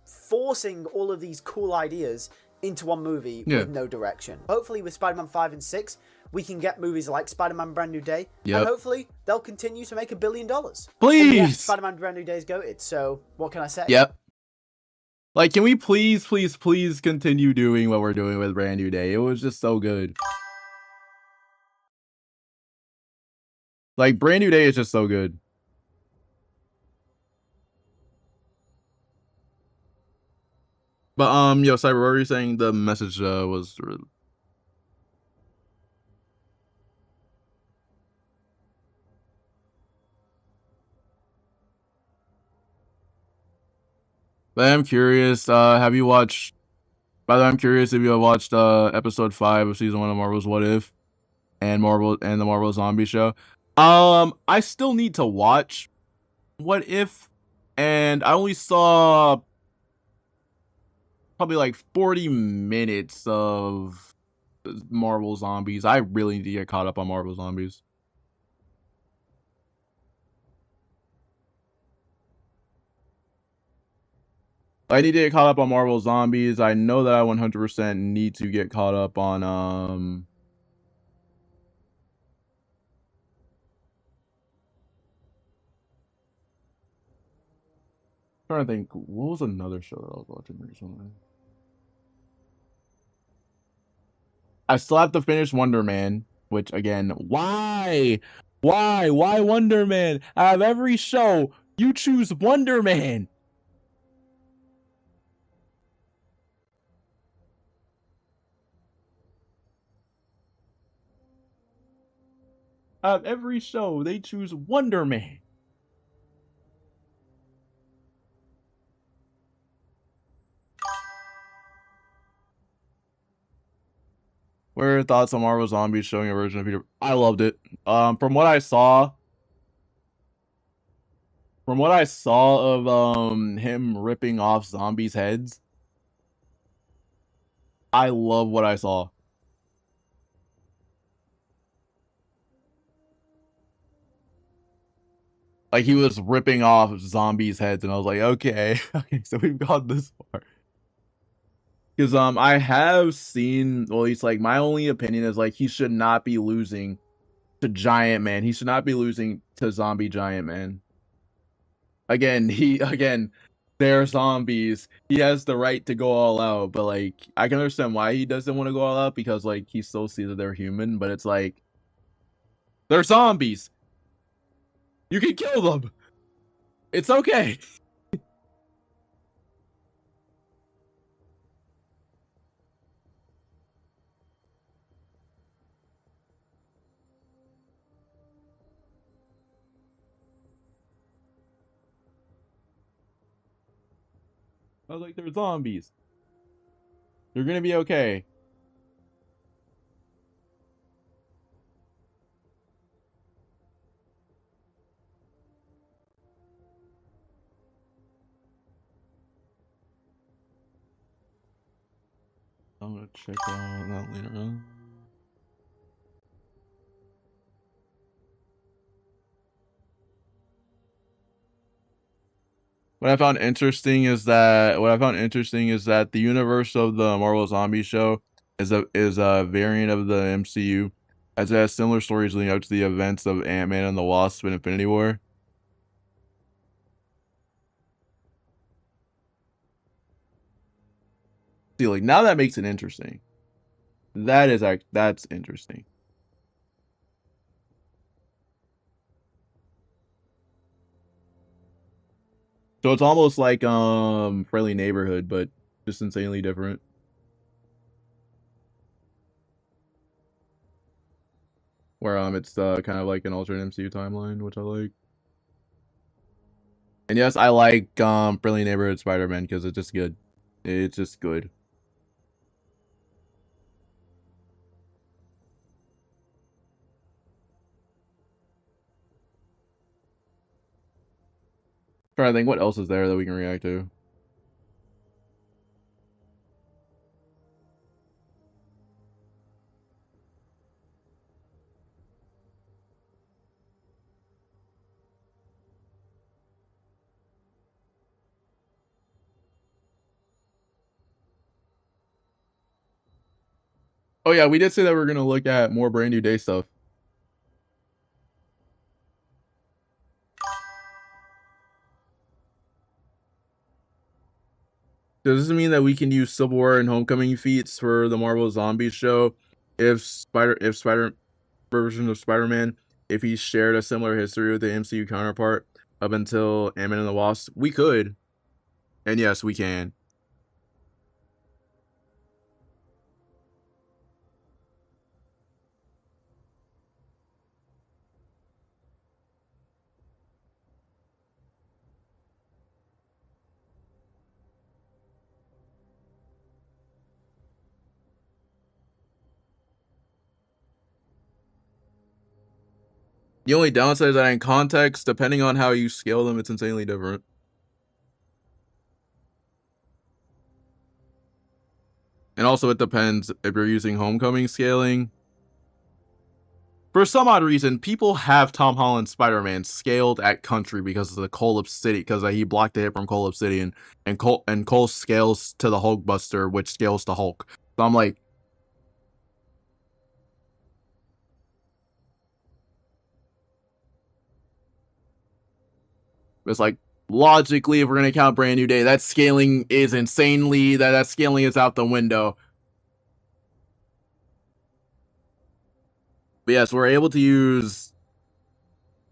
forcing all of these cool ideas into one movie with no direction. Hopefully with Spider-Man 5 and 6, we can get movies like Spider-Man Brand New Day, and hopefully they'll continue to make $1 billion. Please! Yeah, Spider-Man Brand New Day is goated, so what can I say? Yep. Like, can we please continue doing what we're doing with Brand New Day? It was just so good. Like, Brand New Day is just so good. But, yo, Cyber, what were you saying the message, was... But I'm curious, have you watched... By the way, I'm curious if you have watched, episode 5 of season 1 of Marvel's What If, and the Marvel Zombie show. I still need to watch What If, and I only saw probably like 40 minutes of Marvel Zombies. I really need to get caught up on Marvel Zombies. I need to get caught up on Marvel Zombies. I know that I 100% need to get caught up on trying to think, what was another show that I was watching recently? I still have to finish Wonder Man, which again, why? Why Wonder Man? Out of every show, you choose Wonder Man. Out of every show, they choose Wonder Man. What are your thoughts on Marvel Zombies showing a version of Peter? I loved it. From what I saw of him ripping off zombies' heads, I love what I saw. Like, he was ripping off zombies' heads, and I was like, okay, okay, so we've got this far. Because I have seen, well, at least like my only opinion is like he should not be losing to Giant Man. He should not be losing to Zombie Giant Man. Again, they're zombies. He has the right to go all out, but like I can understand why he doesn't want to go all out, because like he still sees that they're human, but it's like they're zombies. You can kill them. It's okay. I was like, they're zombies. They're gonna be okay. I'm gonna check out that later on. What I found interesting is that the universe of the Marvel Zombie show is a variant of the MCU, as it has similar stories leading up to the events of Ant-Man and the Wasp and Infinity War. See, like now that makes it interesting. That's interesting. So it's almost like Friendly Neighborhood, but just insanely different. Where it's kind of like an alternate MCU timeline, which I like. And yes, I like Friendly Neighborhood Spider-Man because it's just good. It's just good. Trying to think what else is there that we can react to. Oh yeah, we did say that we're gonna look at more Brand New Day stuff. Does this mean that we can use Civil War and Homecoming feats for the Marvel Zombies show if Spider version of Spider-Man, if he shared a similar history with the MCU counterpart up until Ant-Man and the Wasp? We could. And yes, we can. The only downside is that in context, depending on how you scale them, it's insanely different. And also it depends if you're using Homecoming scaling. for some odd reason, people have Tom Holland's Spider-Man scaled at country because of the Cole Obsidian, because he blocked a hit from Cole Obsidian, and Cole scales to the Hulkbuster, which scales to Hulk. So I'm like, it's like, logically, if we're gonna count Brand New Day, that scaling is insanely, that scaling is out the window. But yes, we're able to use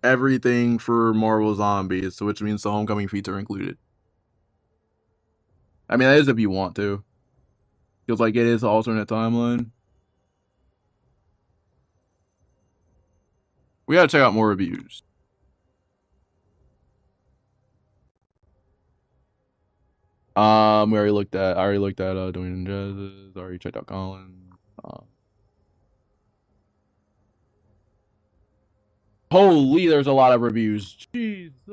everything for Marvel Zombies, so which means the Homecoming feats are included. I mean, that is if you want to. Feels like it is an alternate timeline. We gotta check out more reviews. We already looked at Dwayne Jazz. Already checked out Colin. Holy, there's a lot of reviews. Jesus.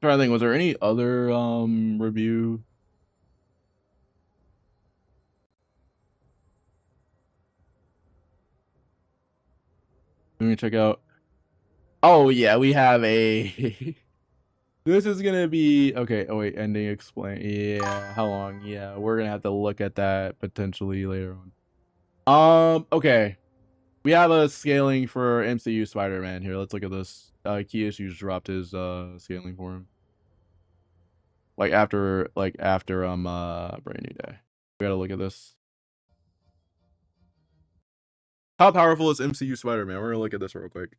I'm trying to think, was there any other review? Let me check out. Oh yeah, we have a this is gonna be okay. Oh wait, ending explain. Yeah, how long? Yeah, we're gonna have to look at that potentially later on. Okay. We have a scaling for MCU Spider-Man here. Let's look at this. Key Issues dropped his scaling for him. Like after Brand New Day. We gotta look at this. How powerful is MCU Spider-Man? We're gonna look at this real quick.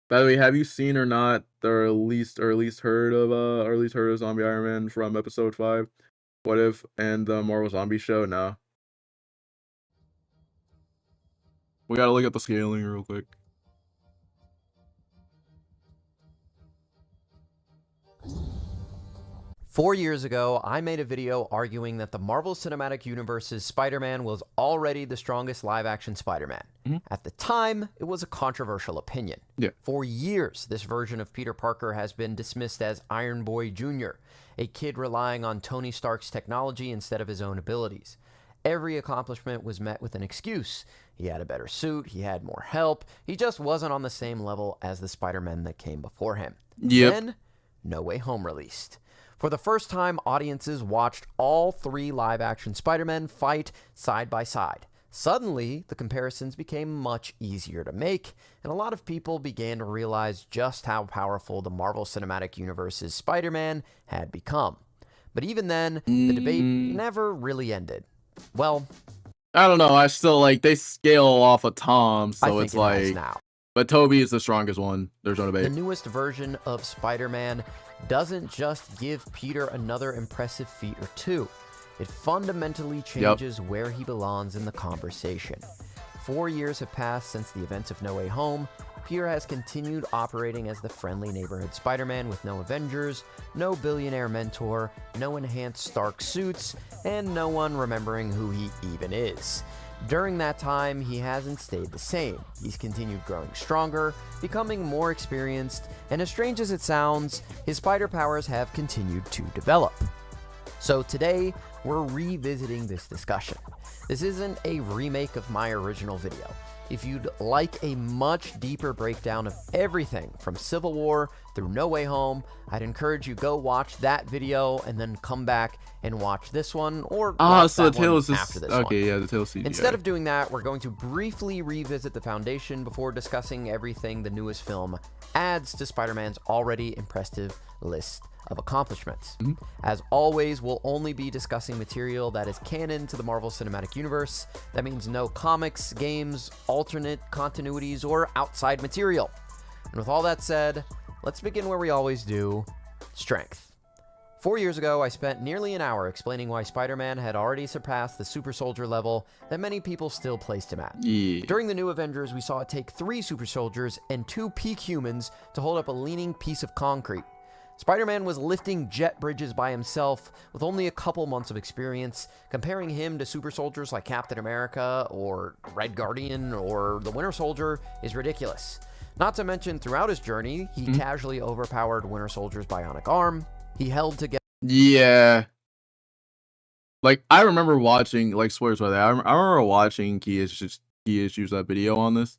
By the way, have you seen or not or at least heard of Zombie Iron Man from episode 5? What If and the Marvel Zombie show? No. We gotta look at the scaling real quick. Four years ago, I made a video arguing that the Marvel Cinematic Universe's Spider-Man was already the strongest live-action Spider-Man. At the time, it was a controversial opinion. Yeah. For years, this version of Peter Parker has been dismissed as Iron Boy Jr., a kid relying on Tony Stark's technology instead of his own abilities. Every accomplishment was met with an excuse. He had a better suit, he had more help, he just wasn't on the same level as the Spider-Man that came before him. Yep. Then, No Way Home released. For the first time, audiences watched all three live-action Spider-Men fight side by side. Suddenly, the comparisons became much easier to make, and a lot of people began to realize just how powerful the Marvel Cinematic Universe's Spider-Man had become. But even then, the debate never really ended. Well, I don't know. I still like they scale off of Tom, so it's like. Now. But Toby is the strongest one. There's no debate. The newest version of Spider-Man doesn't just give Peter another impressive feat or two. It fundamentally changes where he belongs in the conversation. 4 years have passed since the events of No Way Home. Peter has continued operating as the friendly neighborhood Spider-Man with no Avengers, no billionaire mentor, no enhanced Stark suits, and no one remembering who he even is. During that time, he hasn't stayed the same. He's continued growing stronger, becoming more experienced, and as strange as it sounds, his spider powers have continued to develop. So today, we're revisiting this discussion. This isn't a remake of my original video. If you'd like a much deeper breakdown of everything from Civil War through No Way Home, I'd encourage you go watch that video and then come back and watch this one, or so the tail is after this okay, one. yeah, the tail CGI. Instead of doing that, we're going to briefly revisit the foundation before discussing everything the newest film adds to Spider-Man's already impressive list of accomplishments. As always, we'll only be discussing material that is canon to the Marvel Cinematic Universe. That means no comics, games, alternate continuities, or outside material. And with all that said, let's begin where we always do: strength. 4 years ago, I spent nearly an hour explaining why Spider-Man had already surpassed the super soldier level that many people still placed him at. Yeah. During the New Avengers, we saw it take 3 super soldiers and 2 peak humans to hold up a leaning piece of concrete. Spider-Man was lifting jet bridges by himself with only a couple months of experience. Comparing him to super soldiers like Captain America or Red Guardian or the Winter Soldier is ridiculous. Not to mention, throughout his journey, he casually overpowered Winter Soldier's bionic arm. He held together. Yeah. Like, I remember watching, like, spoilers by that. I remember watching Key Issues that video on this.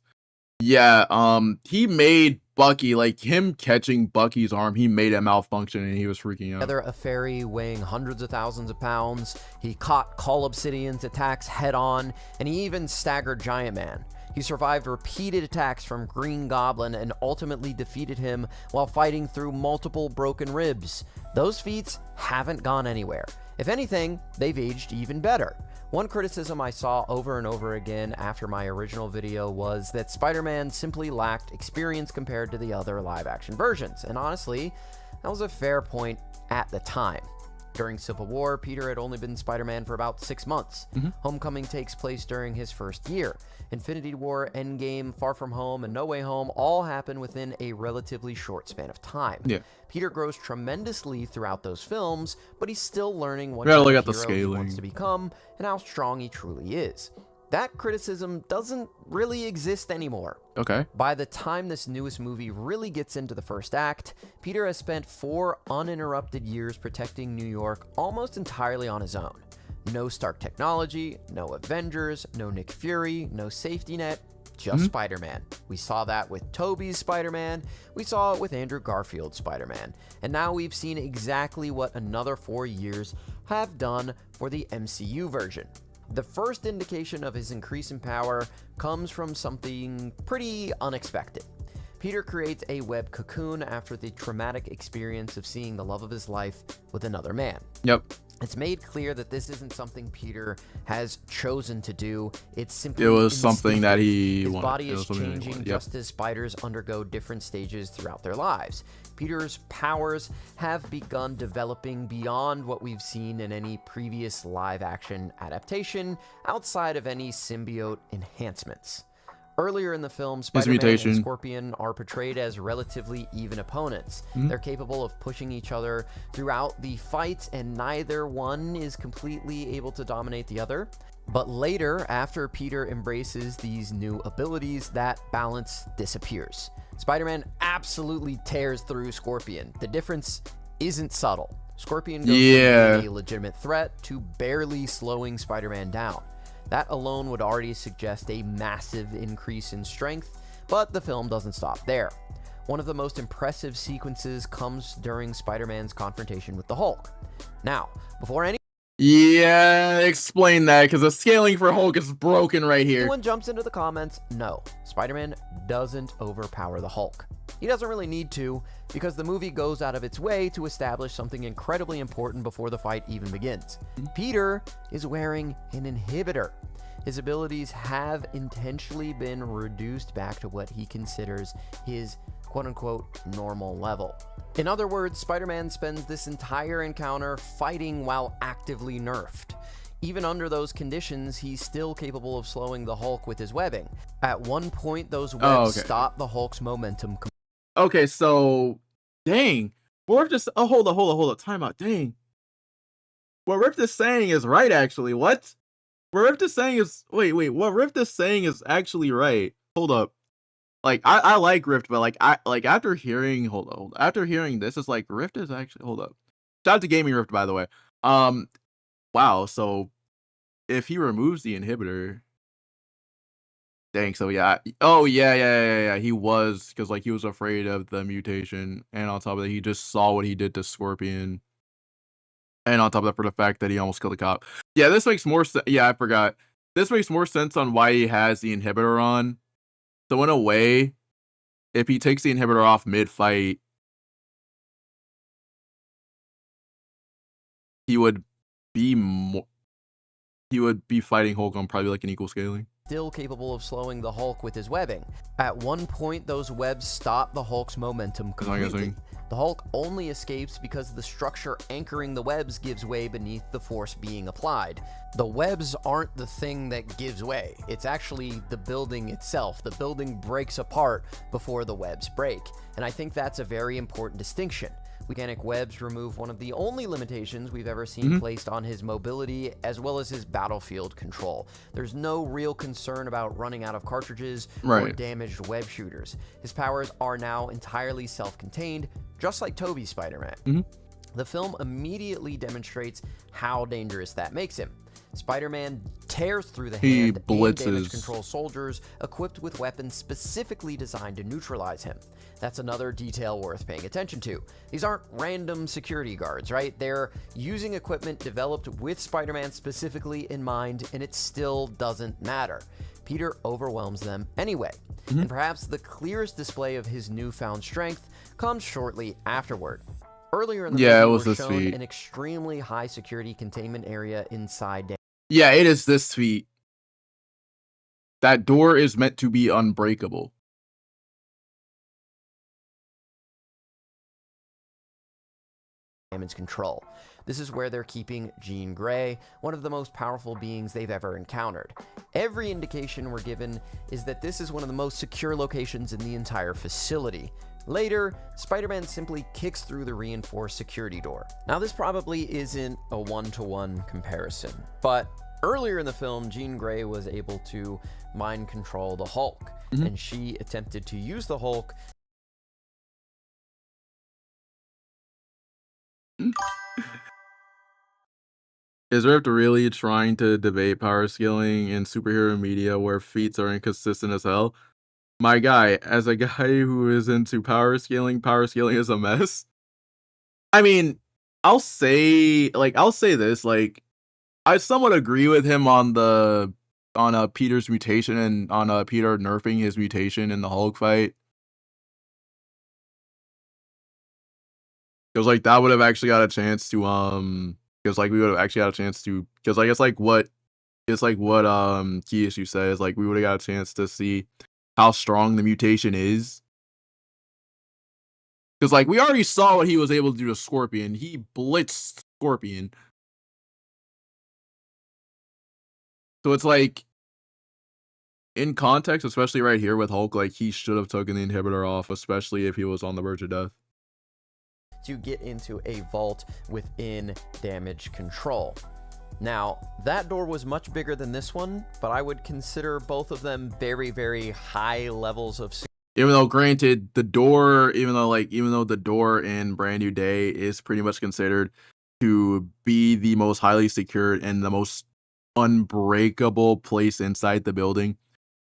Yeah, he made Bucky, like, him catching Bucky's arm, he made it malfunction and he was freaking out. Together a fairy weighing hundreds of thousands of pounds. He caught Call Obsidian's attacks head on, and he even staggered Giant Man. He survived repeated attacks from Green Goblin and ultimately defeated him while fighting through multiple broken ribs. Those feats haven't gone anywhere. If anything, they've aged even better. One criticism I saw over and over again after my original video was that Spider-Man simply lacked experience compared to the other live-action versions, and honestly, that was a fair point at the time. During Civil War, Peter had only been Spider-Man for about 6 months. Homecoming takes place during his first year. Infinity War, Endgame, Far From Home, and No Way Home all happen within a relatively short span of time. Yeah. Peter grows tremendously throughout those films, but he's still learning what We gotta kind look of at the hero he scaling. wants to become and how strong he truly is. That criticism doesn't really exist anymore. Okay. By the time this newest movie really gets into the first act, Peter has spent 4 uninterrupted years protecting New York almost entirely on his own. No Stark technology, no Avengers, no Nick Fury, no safety net, just Spider-Man. We saw that with Tobey's Spider-Man, we saw it with Andrew Garfield's Spider-Man, and now we've seen exactly what another 4 years have done for the MCU version. The first indication of his increase in power comes from something pretty unexpected. Peter creates a web cocoon after the traumatic experience of seeing the love of his life with another man. Yep. It's made clear that this isn't something Peter has chosen to do. It's simply It was something that he his wanted. body It is was something that he changing wanted. Yep. just as spiders undergo different stages throughout their lives. Peter's powers have begun developing beyond what we've seen in any previous live-action adaptation, outside of any symbiote enhancements. Earlier in the film, Spider-Man mutation. and Scorpion are portrayed as relatively even opponents. They're capable of pushing each other throughout the fight, and neither one is completely able to dominate the other. But later, after Peter embraces these new abilities, that balance disappears. Spider-Man absolutely tears through Scorpion. The difference isn't subtle. Scorpion goes from being a legitimate threat to barely slowing Spider-Man down. That alone would already suggest a massive increase in strength, but the film doesn't stop there. One of the most impressive sequences comes during Spider-Man's confrontation with the Hulk. Now, before Yeah, explain that, because the scaling for Hulk is broken right here. anyone jumps into the comments, no, Spider-Man doesn't overpower the Hulk. He doesn't really need to, because the movie goes out of its way to establish something incredibly important before the fight even begins. Peter is wearing an inhibitor. His abilities have intentionally been reduced back to what he considers his quote-unquote normal level. In other words, Spider-Man spends this entire encounter fighting while actively nerfed. Even under those conditions, he's still capable of slowing the Hulk with his webbing. At one point, those webs stop the Hulk's momentum. Okay, so dang. What Rift is hold up, time out. Dang. What Rift is saying is right, actually. What? What Rift is saying is wait, what Rift is saying is actually right. Hold up. Like I like Rift, but like after hearing after hearing this, it's like Rift is actually hold up. Shout out to Gaming Rift, by the way. Wow, so if he removes the inhibitor, dang, so yeah. Oh yeah. He was, because like he was afraid of the mutation, and on top of that, he just saw what he did to Scorpion. And on top of that, for the fact that he almost killed a cop. Yeah, this makes more sense. Yeah, I forgot. This makes more sense on why he has the inhibitor on. So in a way, if he takes the inhibitor off mid-fight, he would be fighting Hulk on probably like an equal scaling. Still capable of slowing the Hulk with his webbing. At one point, those webs stop the Hulk's momentum completely. The Hulk only escapes because the structure anchoring the webs gives way beneath the force being applied. The webs aren't the thing that gives way. It's actually the building itself. The building breaks apart before the webs break. And I think that's a very important distinction. Organic webs remove one of the only limitations we've ever seen placed on his mobility, as well as his battlefield control. There's no real concern about running out of cartridges or damaged web shooters. His powers are now entirely self-contained, just like Tobey's Spider-Man. The film immediately demonstrates how dangerous that makes him. Spider-Man tears through the hand and damage control soldiers equipped with weapons specifically designed to neutralize him. That's another detail worth paying attention to. These aren't random security guards, right? They're using equipment developed with Spider-Man specifically in mind, and it still doesn't matter. Peter overwhelms them anyway. And perhaps the clearest display of his newfound strength comes shortly afterward. Earlier in the movie, we're shown an extremely high security containment area inside. Yeah, it is this feat. That door is meant to be unbreakable. Damage control. This is where they're keeping Jean Grey, one of the most powerful beings they've ever encountered. Every indication we're given is that this is one of the most secure locations in the entire facility. Later, Spider-Man simply kicks through the reinforced security door. Now, this probably isn't a one-to-one comparison, but earlier in the film, Jean Grey was able to mind control the Hulk, and she attempted to use the Hulk. Is really trying to debate power scaling in superhero media where feats are inconsistent as hell? My guy, as a guy who is into power scaling is a mess. I mean, I'll say this, like, I somewhat agree with him on Peter's mutation and on Peter nerfing his mutation in the Hulk fight. Because, like, that would have actually got a chance to, because, like, we would have actually got a chance to, because, like, it's like what Key Issue says, like, we would have got a chance to see how strong the mutation is. Because, like, we already saw what he was able to do to Scorpion. He blitzed Scorpion. So it's like, in context, especially right here with Hulk, like, he should have taken the inhibitor off, especially if he was on the verge of death. To get into a vault within damage control. Now, that door was much bigger than this one, but I would consider both of them very, very high levels of security. Even though, granted, the door, even though the door in Brand New Day is pretty much considered to be the most highly secured and the most unbreakable place inside the building.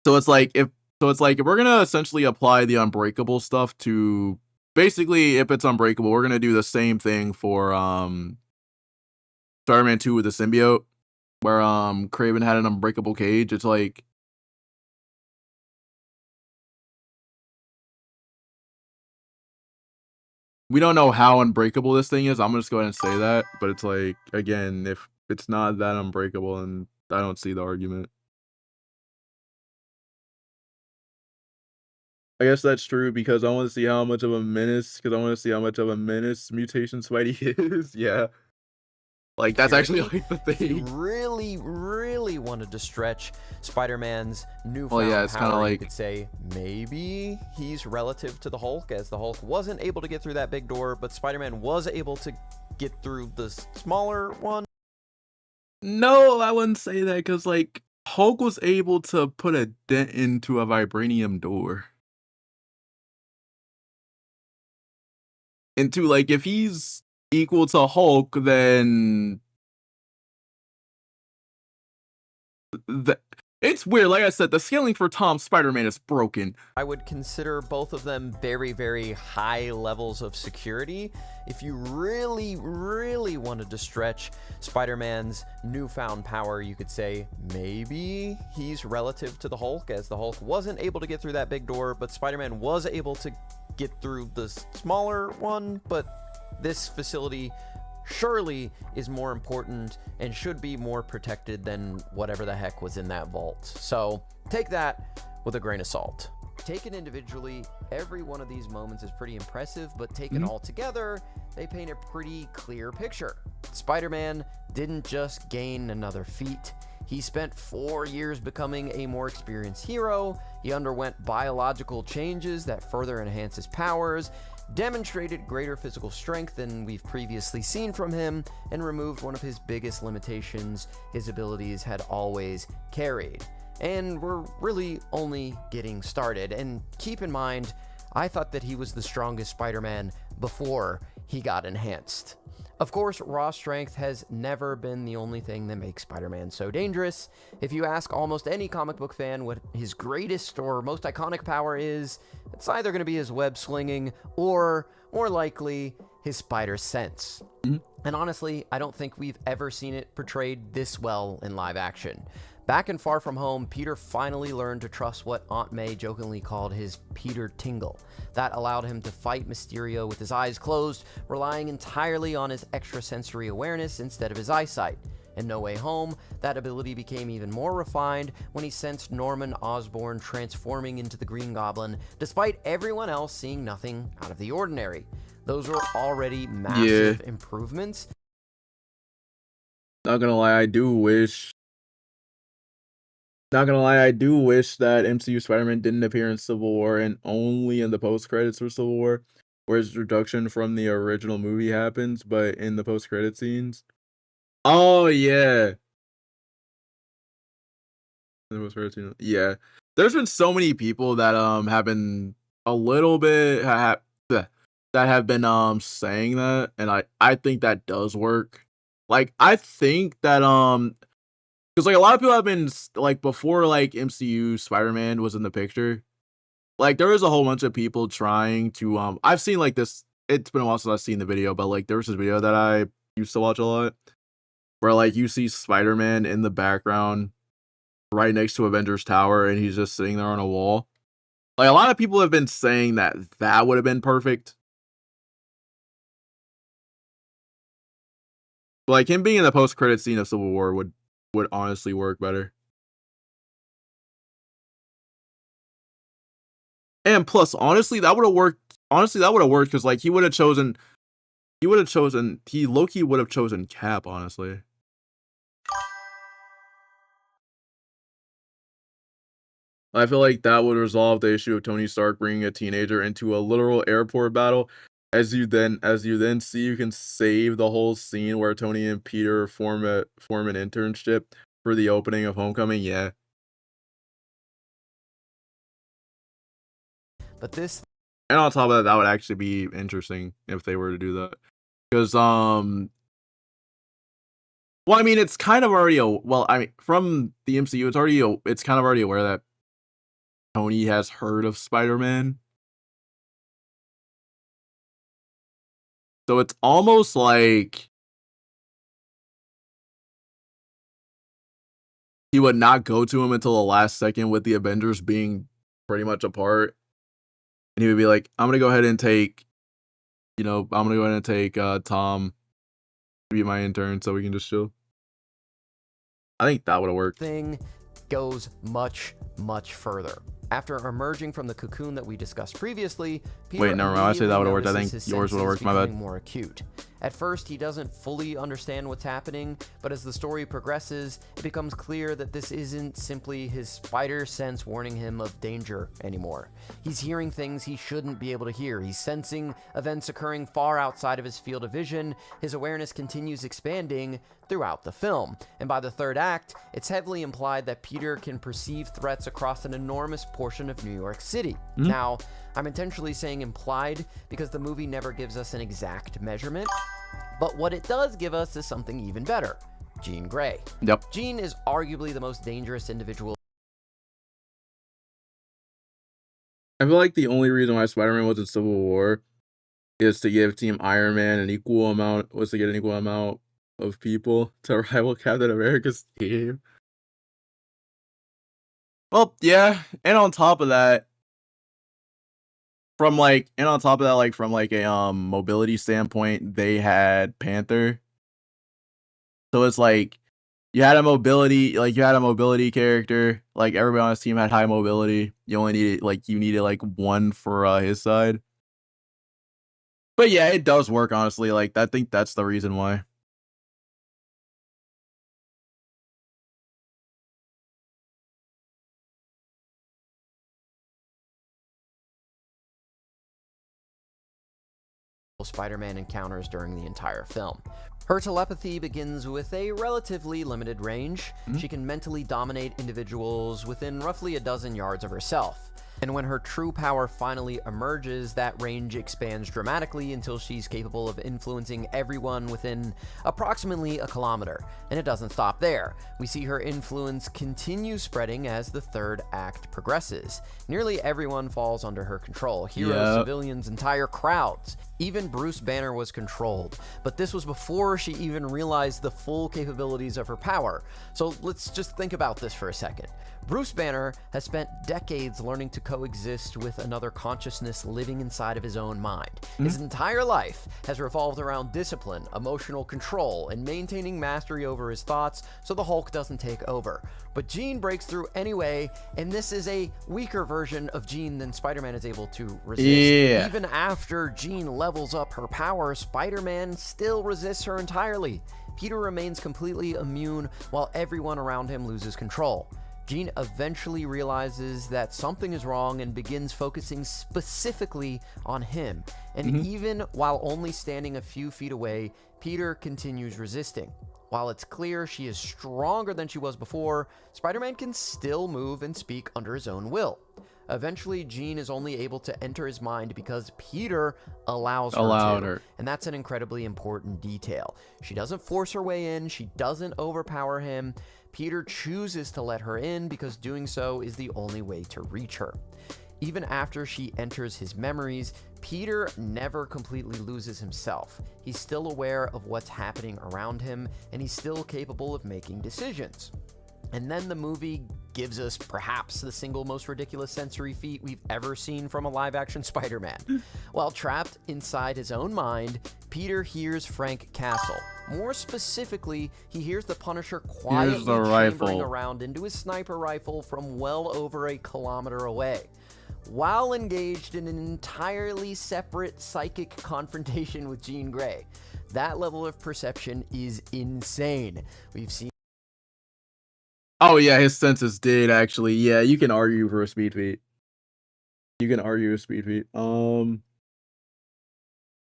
So it's like if we're gonna essentially apply the unbreakable stuff to basically, if it's unbreakable, we're gonna do the same thing for Spider-Man 2 with the symbiote, where Kraven had an unbreakable cage. It's like, we don't know how unbreakable this thing is. I'm gonna just go ahead and say that, but it's like, again, if it's not that unbreakable, and I don't see the argument. I guess that's true because I want to see how much of a menace. Mutation Spidey is. Yeah. Like, that's actually like the thing. Really, really wanted to stretch Spider-Man's newfound power. Like, you could say maybe he's relative to the Hulk, as the Hulk wasn't able to get through that big door, but Spider-Man was able to get through the smaller one. No, I wouldn't say that, because, like, Hulk was able to put a dent into a vibranium door. And two, like, if he's equal to Hulk, then it's weird. Like I said, the scaling for Tom Spider-Man is broken. I would consider both of them very, very high levels of security. If you really, really wanted to stretch Spider-Man's newfound power, you could say maybe he's relative to the Hulk, as the Hulk wasn't able to get through that big door, but Spider-Man was able to get through the smaller one. But this facility surely is more important and should be more protected than whatever the heck was in that vault. So take that with a grain of salt. Taken individually, every one of these moments is pretty impressive, but taken all together, they paint a pretty clear picture. Spider-Man didn't just gain another feat, He spent 4 years becoming a more experienced hero, he underwent biological changes that further enhance his powers, demonstrated greater physical strength than we've previously seen from him, and removed one of his biggest limitations his abilities had always carried. And we're really only getting started. And keep in mind, I thought that he was the strongest Spider-Man before he got enhanced. Of course, raw strength has never been the only thing that makes Spider-Man so dangerous. If you ask almost any comic book fan what his greatest or most iconic power is, it's either going to be his web slinging or, more likely, his spider sense. And honestly, I don't think we've ever seen it portrayed this well in live action. Back in Far From Home, Peter finally learned to trust what Aunt May jokingly called his Peter Tingle. That allowed him to fight Mysterio with his eyes closed, relying entirely on his extrasensory awareness instead of his eyesight. In No Way Home, that ability became even more refined when he sensed Norman Osborn transforming into the Green Goblin, despite everyone else seeing nothing out of the ordinary. Those were already massive improvements. Not gonna lie, I do wish that MCU Spider-Man didn't appear in Civil War and only in the post-credits for Civil War, where his introduction from the original movie happens, but in the post-credit scenes. Oh, yeah. Yeah. There's been so many people that have been a little bit that have been saying that, and I think that does work. Like, I think that because like a lot of people have been like, before like MCU Spider-Man was in the picture, like there was a whole bunch of people trying to I've seen like this, it's been a while since I've seen the video, but like there was this video that I used to watch a lot where like you see Spider-Man in the background right next to Avengers Tower and he's just sitting there on a wall. Like a lot of people have been saying that that would have been perfect. But, like him being in the post-credit scene of Civil War would honestly work better. And plus, honestly, that would have worked. Honestly, that would have worked because like he Loki would have chosen Cap, honestly. I feel like that would resolve the issue of Tony Stark bringing a teenager into a literal airport battle. As you then see, you can save the whole scene where Tony and Peter form an internship for the opening of Homecoming. Yeah. But this, and on top of that would actually be interesting if they were to do that. Because well, I mean, it's kind of already from the MCU, it's kind of already aware that Tony has heard of Spider-Man. So it's almost like he would not go to him until the last second with the Avengers being pretty much apart. And he would be like, I'm going to go ahead and take, Tom to be my intern so we can just chill. I think that would have worked. Thing goes much, much further. After emerging from the cocoon that we discussed previously, Peter Wait, never mind. I say that would have worked. I think yours would have worked. My bad. More acute. At first, he doesn't fully understand what's happening, but as the story progresses, it becomes clear that this isn't simply his spider sense warning him of danger anymore. He's hearing things he shouldn't be able to hear. He's sensing events occurring far outside of his field of vision. His awareness continues expanding throughout the film. And by the third act, it's heavily implied that Peter can perceive threats across an enormous portion of New York City. Now, I'm intentionally saying implied because the movie never gives us an exact measurement, but what it does give us is something even better. Jean Grey. Yep. Jean is arguably the most dangerous individual. I feel like the only reason why Spider-Man was in Civil War is to give Team Iron Man an equal amount of people to rival Captain America's team. Well, yeah, and on top of that, from like a mobility standpoint, they had Panther. So it's like you had a mobility character, like everybody on his team had high mobility. You only needed one for his side. But yeah, it does work, honestly. Like I think that's the reason why. Spider-Man encounters during the entire film. Her telepathy begins with a relatively limited range. She can mentally dominate individuals within roughly a dozen yards of herself. And when her true power finally emerges, that range expands dramatically until she's capable of influencing everyone within approximately a kilometer. And it doesn't stop there. We see her influence continue spreading as the third act progresses. Nearly everyone falls under her control. Heroes, civilians, entire crowds. Even Bruce Banner was controlled. But this was before she even realized the full capabilities of her power. So let's just think about this for a second. Bruce Banner has spent decades learning to coexist with another consciousness living inside of his own mind. His entire life has revolved around discipline, emotional control, and maintaining mastery over his thoughts so the Hulk doesn't take over. But Jean breaks through anyway, and this is a weaker version of Jean than Spider-Man is able to resist. Even after Jean levels up her power, Spider-Man still resists her entirely. Peter remains completely immune while everyone around him loses control. Jean eventually realizes that something is wrong and begins focusing specifically on him. And even while only standing a few feet away, Peter continues resisting. While it's clear she is stronger than she was before, Spider-Man can still move and speak under his own will. Eventually, Jean is only able to enter his mind because Peter allowed her. And that's an incredibly important detail. She doesn't force her way in, she doesn't overpower him. Peter chooses to let her in because doing so is the only way to reach her. Even after she enters his memories, Peter never completely loses himself. He's still aware of what's happening around him, and he's still capable of making decisions. And then the movie gives us perhaps the single most ridiculous sensory feat we've ever seen from a live-action Spider-Man. While trapped inside his own mind, Peter hears Frank Castle. More specifically, he hears the Punisher quietly chambering around into his sniper rifle from well over a kilometer away, while engaged in an entirely separate psychic confrontation with Jean Grey. That level of perception is insane. We've seen... Oh yeah, his senses did actually. Yeah, you can argue for a speed feat. You can argue a speed feat.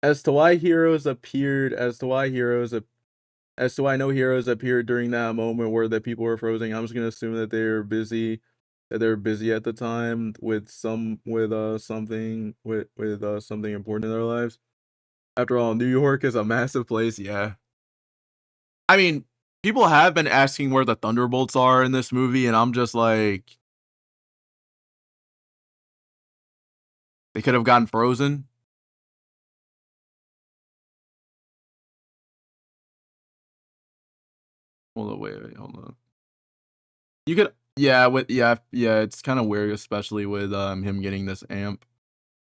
As to why heroes appeared, as to why no heroes appeared during that moment where the people were frozen, I'm just gonna assume that they're busy at the time with something important in their lives. After all, New York is a massive place, yeah. I mean, people have been asking where the Thunderbolts are in this movie, and I'm just like, they could have gotten frozen. Hold on. You could, yeah, it's kind of weird, especially with him getting this amp.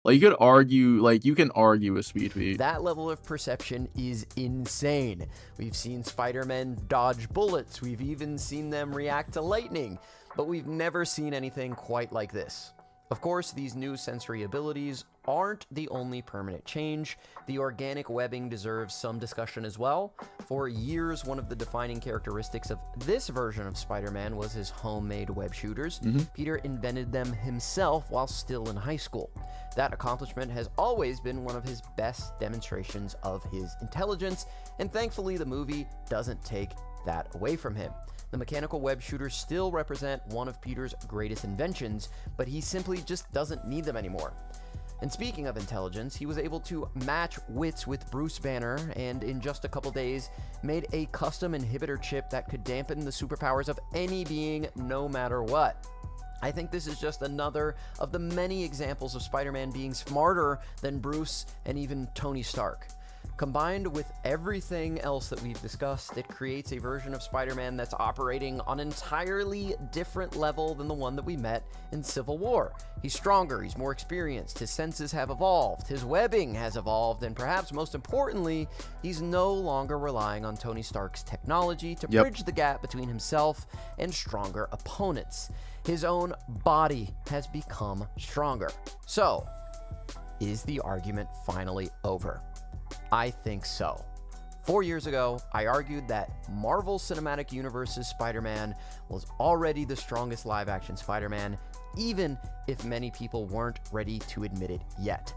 Like, you can argue a speed feat. That level of perception is insane. We've seen Spider-Man dodge bullets. We've even seen them react to lightning. But we've never seen anything quite like this. Of course, these new sensory abilities aren't the only permanent change. The organic webbing deserves some discussion as well. For years, one of the defining characteristics of this version of Spider-Man was his homemade web shooters. Peter invented them himself while still in high school. That accomplishment has always been one of his best demonstrations of his intelligence, and thankfully the movie doesn't take that away from him. The mechanical web shooters still represent one of Peter's greatest inventions, but he simply just doesn't need them anymore. And speaking of intelligence, he was able to match wits with Bruce Banner, and in just a couple days, made a custom inhibitor chip that could dampen the superpowers of any being, no matter what. I think this is just another of the many examples of Spider-Man being smarter than Bruce and even Tony Stark. Combined with everything else that we've discussed, it creates a version of Spider-Man that's operating on an entirely different level than the one that we met in Civil War. He's stronger, he's more experienced, his senses have evolved, his webbing has evolved, and perhaps most importantly, he's no longer relying on Tony Stark's technology to bridge the gap between himself and stronger opponents. His own body has become stronger. So, is the argument finally over? I think so. 4 years ago, I argued that Marvel Cinematic Universe's Spider-Man was already the strongest live-action Spider-Man, even if many people weren't ready to admit it yet.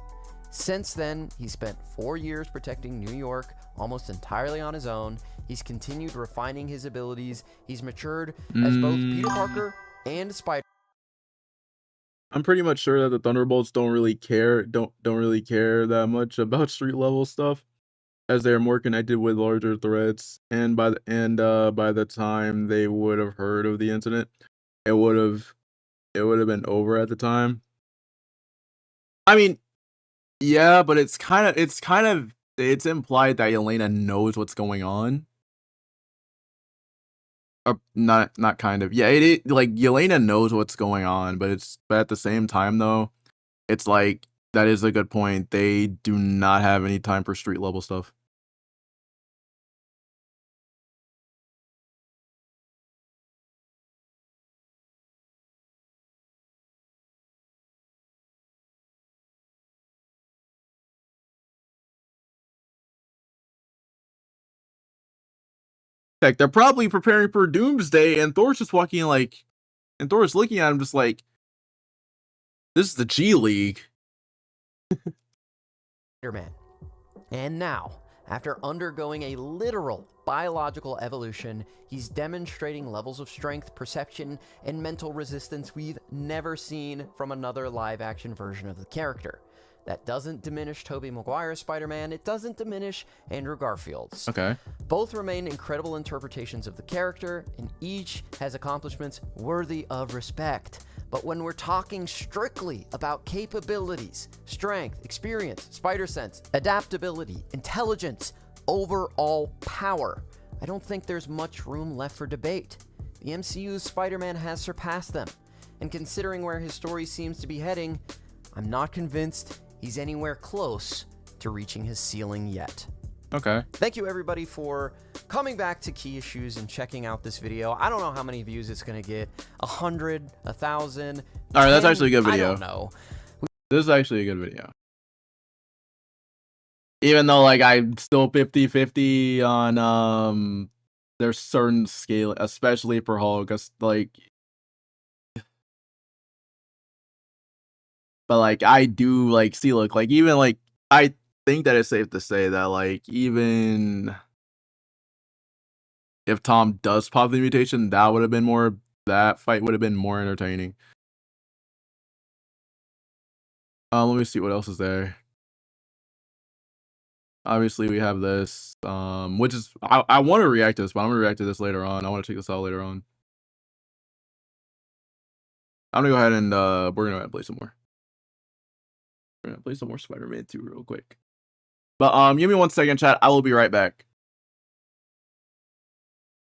Since then, he spent 4 years protecting New York almost entirely on his own. He's continued refining his abilities. He's matured as both Peter Parker and Spider. I'm pretty much sure that the Thunderbolts don't really care that much about street level stuff, as they're more connected with larger threats. And by the time they would have heard of the incident, it would have been over at the time. I mean, yeah, but it's implied that Yelena knows what's going on. Or not kind of. Yeah, like Yelena knows what's going on, but at the same time though, it's like that is a good point. They do not have any time for street level stuff. Heck, they're probably preparing for Doomsday, and Thor's just walking like, and Thor's looking at him just like, this is the G League. Spider-Man. And now, after undergoing a literal biological evolution, he's demonstrating levels of strength, perception, and mental resistance we've never seen from another live-action version of the character. That doesn't diminish Tobey Maguire's Spider-Man, it doesn't diminish Andrew Garfield's. Okay. Both remain incredible interpretations of the character, and each has accomplishments worthy of respect. But when we're talking strictly about capabilities, strength, experience, spider sense, adaptability, intelligence, overall power, I don't think there's much room left for debate. The MCU's Spider-Man has surpassed them, and considering where his story seems to be heading, I'm not convinced he's anywhere close to reaching his ceiling yet. Okay. Thank you everybody for coming back to Key Issues and checking out this video. I don't know how many views it's going to get. 100, 1,000. All right, that's actually a good video. I don't know. This is actually a good video. Even though like I'm still 50-50 on there's certain scale, especially for Hulk, like, but like I do like see, look, like even like I think that it's safe to say that like even if Tom does pop the mutation, that fight would have been more entertaining. Let me see what else is there. Obviously we have this, which is I want to react to this, but I'm gonna react to this later on. I want to check this out later on. I'm gonna go ahead and we're gonna go ahead and play some more. We're gonna play some more Spider-Man 2 real quick. But give me 1 second, chat. I will be right back.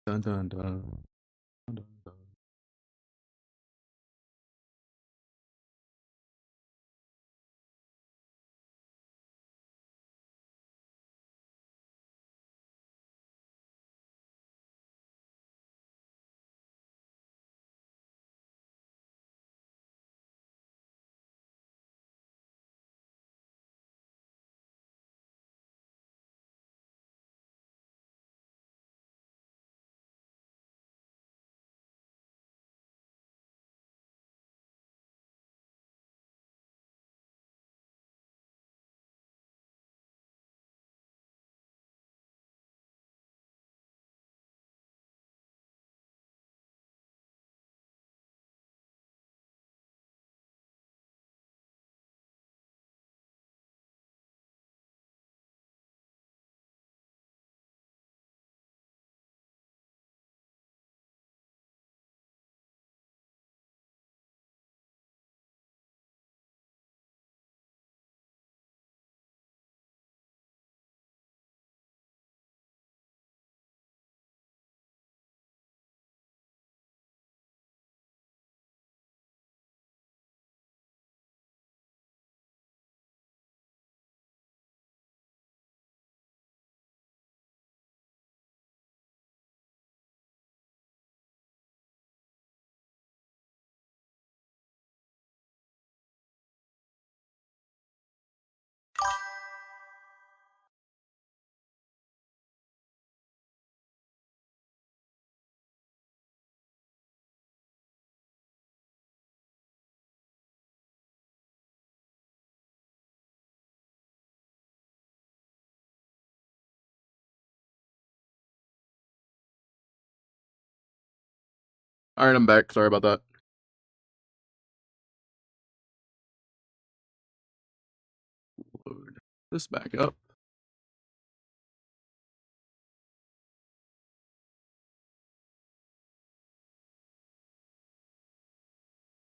Dun dun dun. Dun, dun, dun. Alright, I'm back. Sorry about that. Load this back up.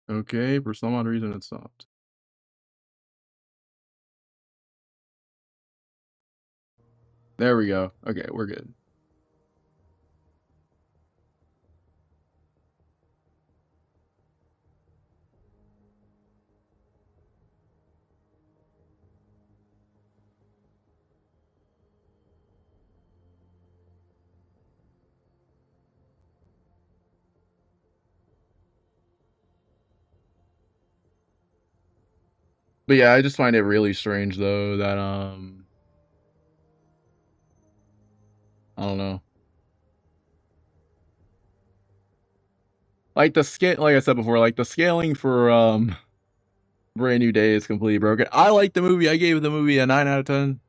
Okay, for some odd reason it stopped. There we go. Okay, we're good. But yeah, I just find it really strange though that I don't know. Like the scale, like I said before, like the scaling for Brand New Day is completely broken. I like the movie. I gave the movie a 9 out of 10.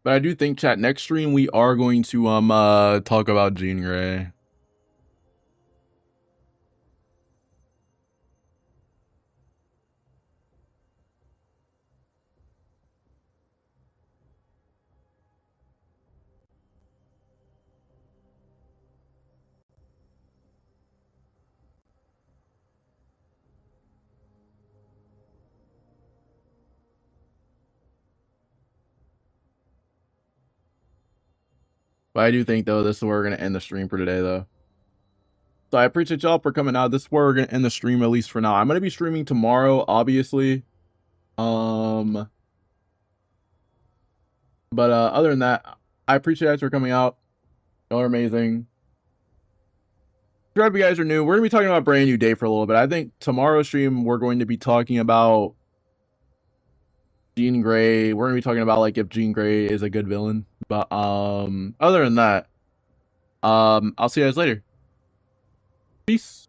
But I do think, chat, next stream we are going to talk about Jean Grey. But I do think though this is where we're gonna end the stream for today though. So I appreciate y'all for coming out. This is where we're gonna end the stream, at least for now. I'm gonna be streaming tomorrow, obviously. But other than that, I appreciate you guys for coming out. Y'all are amazing. Subscribe if you guys are new. We're gonna be talking about Brand New Day for a little bit. I think tomorrow's stream we're going to be talking about Jean Grey. We're gonna be talking about like if Jean Grey is a good villain. But other than that, I'll see you guys later. Peace.